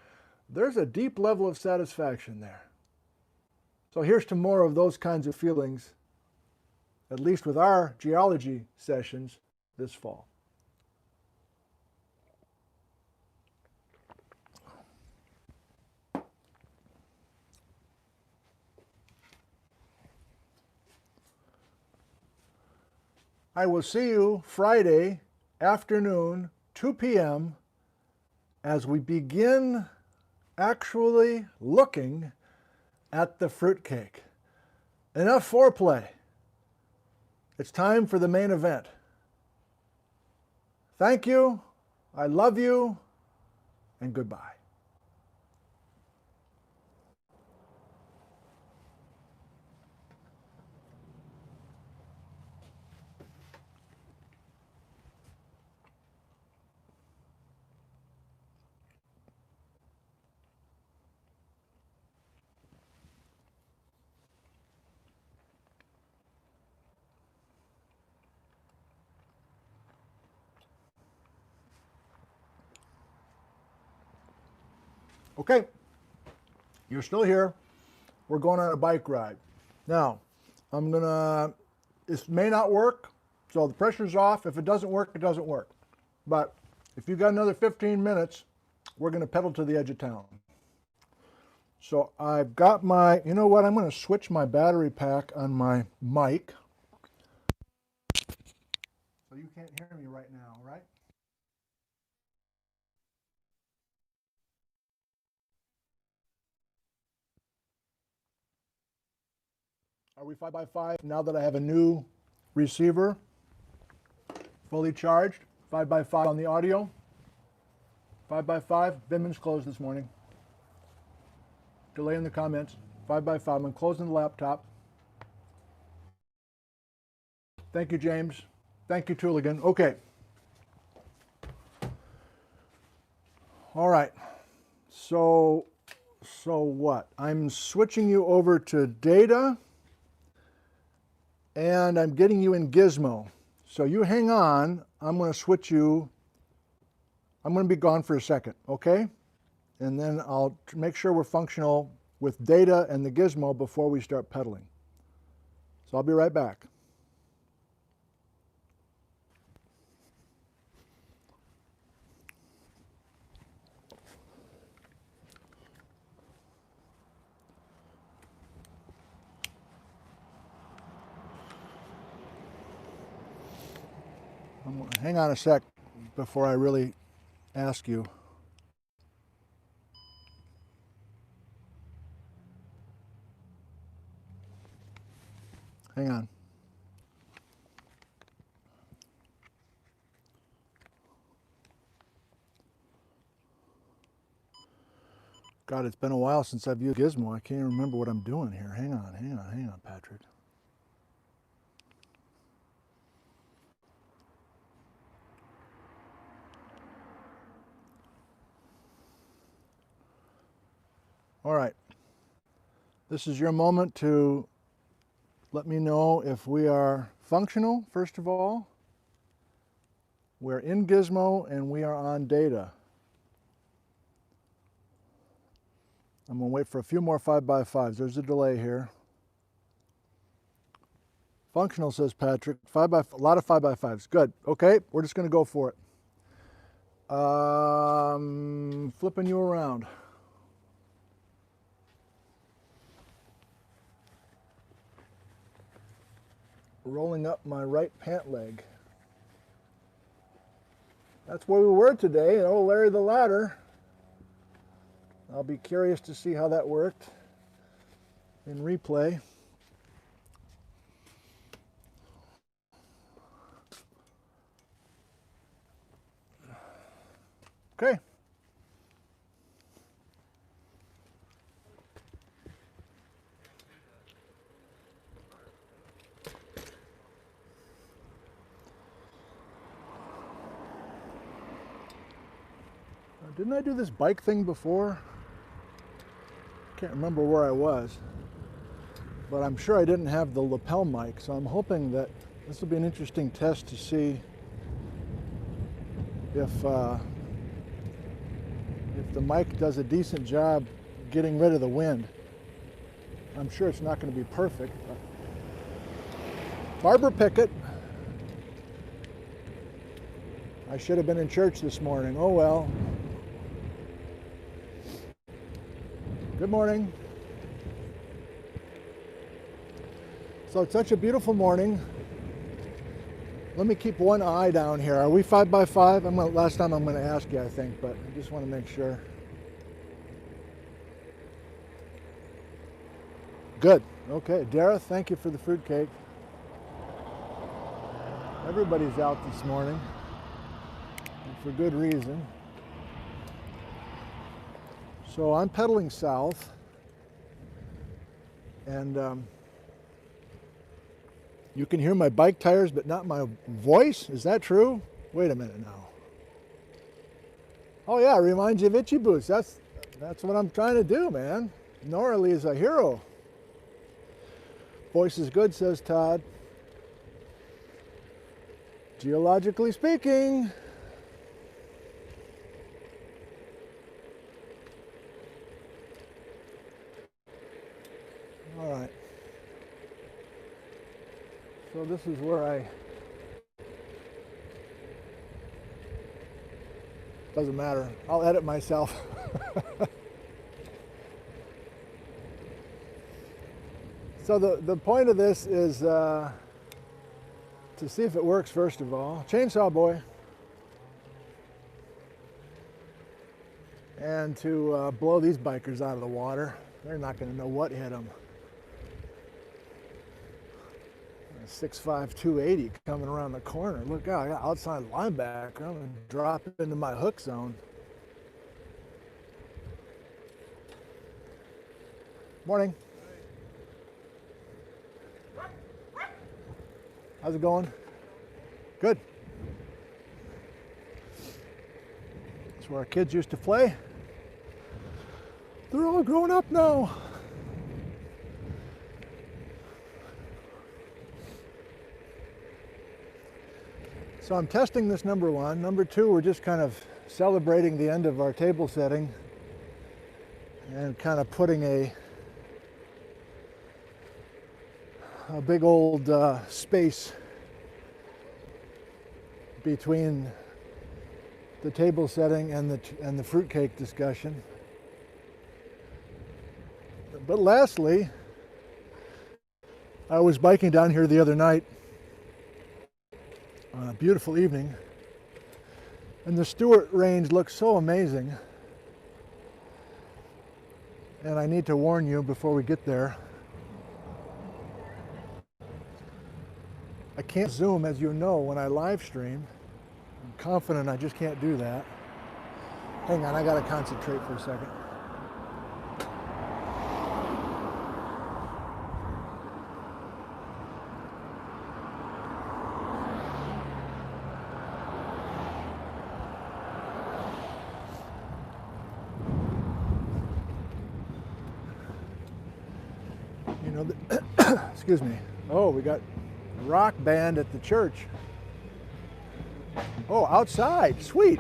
there's a deep level of satisfaction there. So here's to more of those kinds of feelings, at least with our geology sessions this fall. I will see you Friday afternoon, 2 p.m., as we begin actually looking at the fruitcake. Enough foreplay. It's time for the main event. Thank you, I love you, and goodbye. Okay, you're still here. We're going on a bike ride. Now, this may not work, so the pressure's off. If it doesn't work, it doesn't work. But if you've got another 15 minutes, we're gonna pedal to the edge of town. So I've got you know what, I'm gonna switch my battery pack on my mic. So you can't hear me right now, right? Are we 5x5 now that I have a new receiver, fully charged? 5x5 on the audio. 5x5. Binman's closed this morning. Delay in the comments. 5x5. I'm closing the laptop. Thank you, James. Thank you, Tooligan. Okay. All right. So what? I'm switching you over to data. And I'm getting you in Gizmo. So you hang on, I'm going to switch you. I'm going to be gone for a second, okay? And then I'll make sure we're functional with data and the Gizmo before we start pedaling. So I'll be right back. Hang on a sec before I really ask you. Hang on. God, it's been a while since I've used Gizmo. I can't even remember what I'm doing here. Hang on, Patrick. All right, this is your moment to let me know if we are functional, first of all. We're in Gizmo and we are on data. I'm gonna wait for a few more 5x5s. There's a delay here. Functional, says Patrick. A lot of 5x5s, good. Okay, we're just gonna go for it. Flipping you around. Rolling up my right pant leg. That's where we were today, oh, Larry the Ladder. I'll be curious to see how that worked in replay. Okay. Didn't I do this bike thing before? Can't remember where I was, but I'm sure I didn't have the lapel mic, so I'm hoping that this will be an interesting test to see if the mic does a decent job getting rid of the wind. I'm sure it's not going to be perfect. But Barbara Pickett. I should have been in church this morning. Oh well. Good morning. So it's such a beautiful morning. Let me keep one eye down here. Are we 5 by 5? Last time I'm going to ask you, I think, but I just want to make sure. Good. Okay, Dara, thank you for the fruitcake. Everybody's out this morning, and for good reason. So I'm pedaling south, and you can hear my bike tires, but not my voice? Is that true? Wait a minute now. Oh yeah, it reminds you of Itchy Boots. That's what I'm trying to do, man. Norley is a hero. Voice is good, says Todd. Geologically speaking. All right. So this is where doesn't matter. I'll edit myself. So the point of this is to see if it works first of all. Chainsaw boy. And to blow these bikers out of the water. They're not going to know what hit them. 6'5", 280 coming around the corner. Look out, I got outside linebacker. I'm going to drop into my hook zone. Morning. How's it going? Good. That's where our kids used to play. They're all grown up now. So I'm testing this number one. Number two, we're just kind of celebrating the end of our table setting and kind of putting a big old space between the table setting and the fruitcake discussion. But lastly, I was biking down here the other night on a beautiful evening, and the Stewart Range looks so amazing. And I need to warn you before we get there. I can't zoom, as you know, when I live stream. I'm confident I just can't do that. Hang on, I gotta concentrate for a second. You know, excuse me. Oh, we got a rock band at the church. Oh, outside, sweet.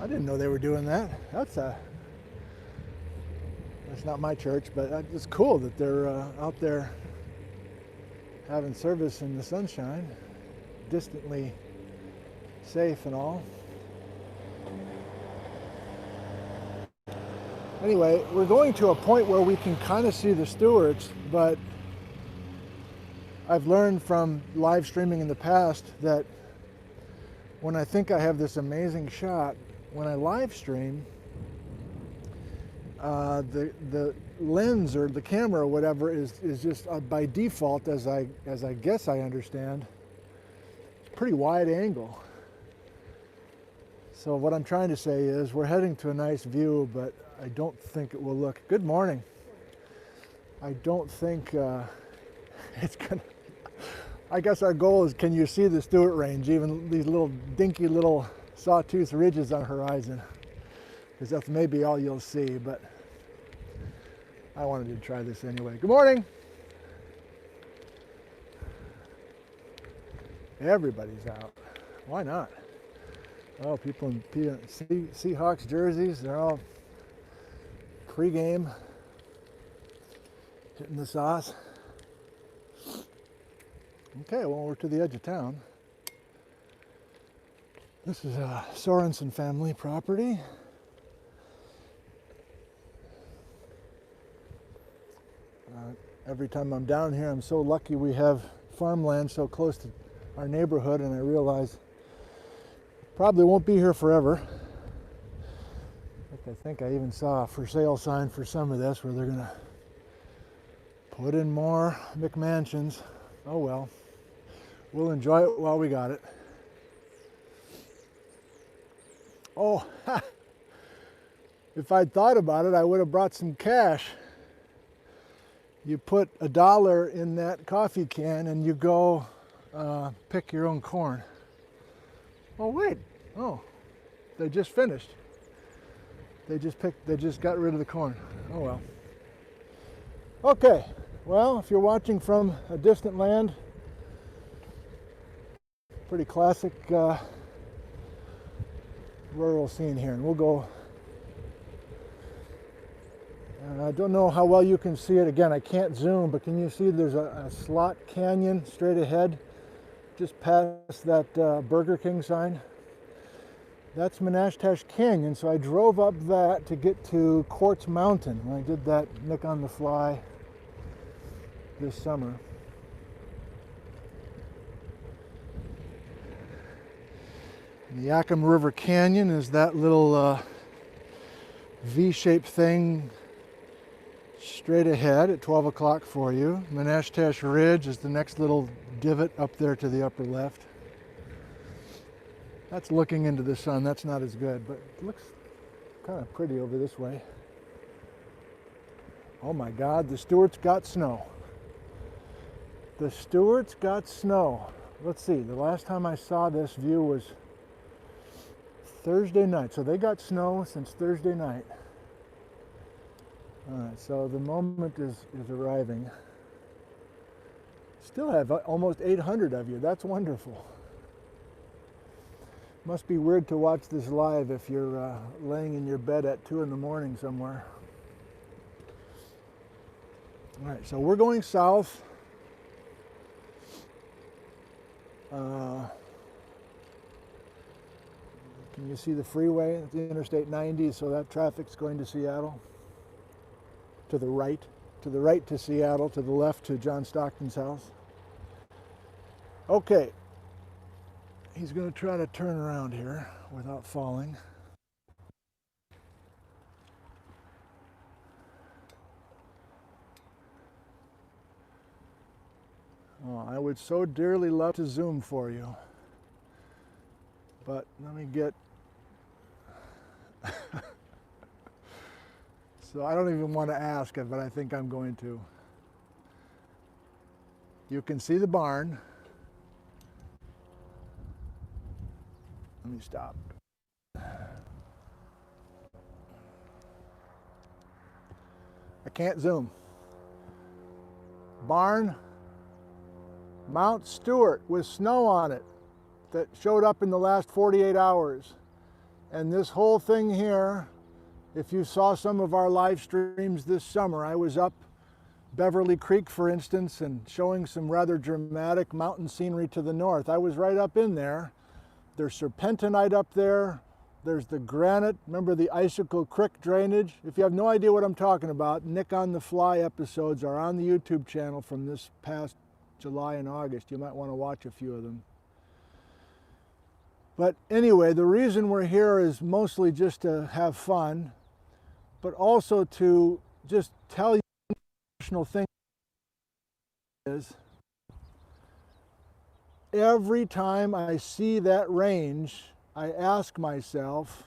I didn't know they were doing that. That's not my church, but it's cool that they're out there having service in the sunshine, distantly safe and all. Anyway, we're going to a point where we can kind of see the Stewarts, but I've learned from live streaming in the past that when I think I have this amazing shot, when I live stream, the lens or the camera or whatever is just by default, as I guess I understand, it's pretty wide angle. So what I'm trying to say is we're heading to a nice view, but I don't think it will look. Good morning. I don't think it's gonna. I guess our goal is, can you see the Stewart Range, even these little dinky little sawtooth ridges on the horizon? Because that's maybe all you'll see, but I wanted to try this anyway. Good morning. Everybody's out. Why not? Oh, people in Seahawks jerseys, they're all pre-game, hitting the sauce. Okay, well, we're to the edge of town. This is a Sorensen family property. Every time I'm down here, I'm so lucky we have farmland so close to our neighborhood, and I realize probably won't be here forever. I think I even saw a for sale sign for some of this where they're gonna put in more McMansions. Oh well, we'll enjoy it while we got it. Oh, if I'd thought about it, I would have brought some cash. You put $1 in that coffee can and you go pick your own corn. Oh wait, oh, they just finished. They just got rid of the corn. Oh well. Okay, well, if you're watching from a distant land, pretty classic rural scene here, and we'll go. I don't know how well you can see it. Again, I can't zoom, but can you see there's a slot canyon straight ahead, just past that Burger King sign? That's Menashtash Canyon, so I drove up that to get to Quartz Mountain when I did that Nick on the Fly this summer. The Yakima River Canyon is that little V-shaped thing straight ahead at 12 o'clock for you. Menashtash Ridge is the next little divot up there to the upper left. That's looking into the sun. That's not as good, but it looks kind of pretty over this way. Oh my God, the Stewarts got snow. The Stewarts got snow. Let's see, the last time I saw this view was Thursday night. So they got snow since Thursday night. All right, so the moment is arriving. Still have almost 800 of you. That's wonderful. Must be weird to watch this live if you're laying in your bed at 2 in the morning somewhere. All right, so we're going south. Can you see the freeway? It's the Interstate 90, so that traffic's going to Seattle. To the right to Seattle, to the left to John Stockton's house. Okay. He's going to try to turn around here without falling. Oh, I would so dearly love to zoom for you, but let me get... So I don't even want to ask it, but I think I'm going to. You can see the barn. Let me stop. I can't zoom. Barn, Mount Stewart with snow on it that showed up in the last 48 hours. And this whole thing here, if you saw some of our live streams this summer, I was up Beverly Creek, for instance, and showing some rather dramatic mountain scenery to the north. I was right up in there. There's serpentinite up there. There's the granite. Remember the Icicle Creek drainage? If you have no idea what I'm talking about, Nick on the Fly episodes are on the YouTube channel from this past July and August. You might want to watch a few of them. But anyway, the reason we're here is mostly just to have fun, but also to just tell you what the national thing is. Every time I see that range, I ask myself,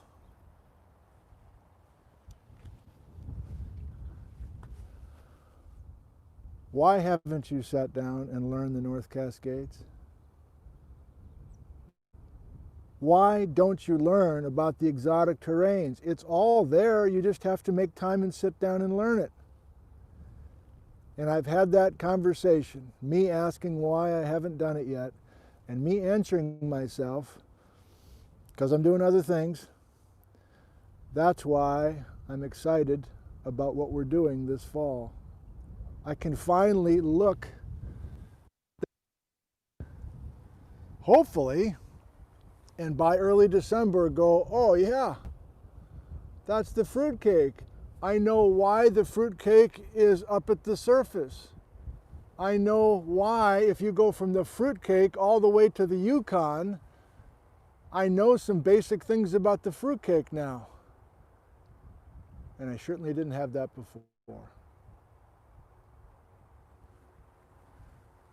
why haven't you sat down and learned the North Cascades? Why don't you learn about the exotic terrains? It's all there, you just have to make time and sit down and learn it. And I've had that conversation, me asking why I haven't done it yet. and me answering myself because I'm doing other things. That's why I'm excited about what we're doing this fall. I can finally look, hopefully, and by early December go, oh yeah, that's the fruitcake. I know why the fruitcake is up at the surface. I know why, if you go from the fruitcake all the way to the Yukon, I know some basic things about the fruitcake now. And I certainly didn't have that before.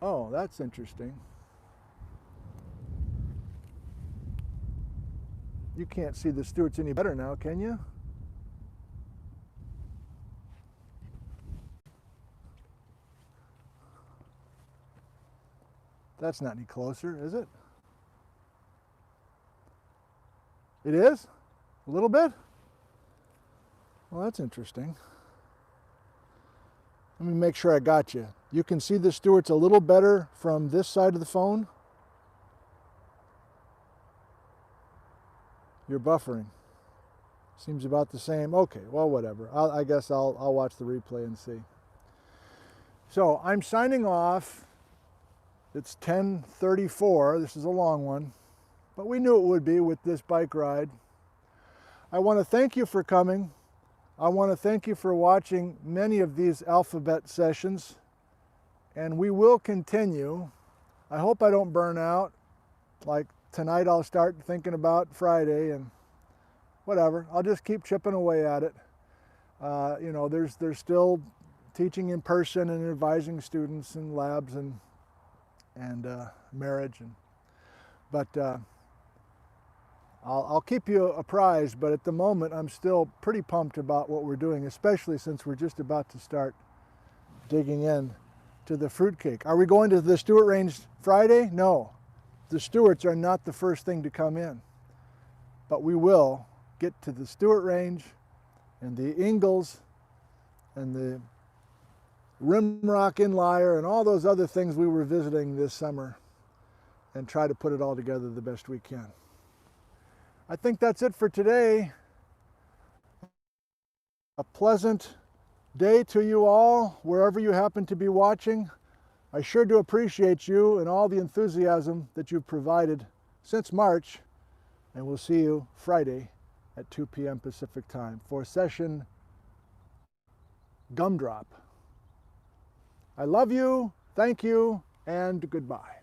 Oh, that's interesting. You can't see the Stewarts any better now, can you? That's not any closer, is it? It is? A little bit? Well, that's interesting. Let me make sure I got you. You can see the Stewarts a little better from this side of the phone? You're buffering. Seems about the same. Okay, well, whatever. I guess I'll watch the replay and see. So I'm signing off. It's 10:34. This is a long one, but we knew it would be with this bike ride. I want to thank you for coming. I want to thank you for watching many of these alphabet sessions, and we will continue. I hope I don't burn out. Like tonight I'll start thinking about Friday and whatever. I'll just keep chipping away at it. You know, there's still teaching in person and advising students in labs and marriage, but I'll keep you apprised. But at the moment, I'm still pretty pumped about what we're doing, especially since we're just about to start digging in to the fruitcake. Are we going to the Stewart Range Friday? No, the Stewarts are not the first thing to come in, but we will get to the Stewart Range and the Ingalls and the Rimrock Inlier and all those other things we were visiting this summer and try to put it all together the best we can. I think that's it for today. A pleasant day to you all, wherever you happen to be watching. I sure do appreciate you and all the enthusiasm that you've provided since March, and we'll see you Friday at 2 p.m. Pacific time for session Gumdrop. I love you, thank you, and goodbye.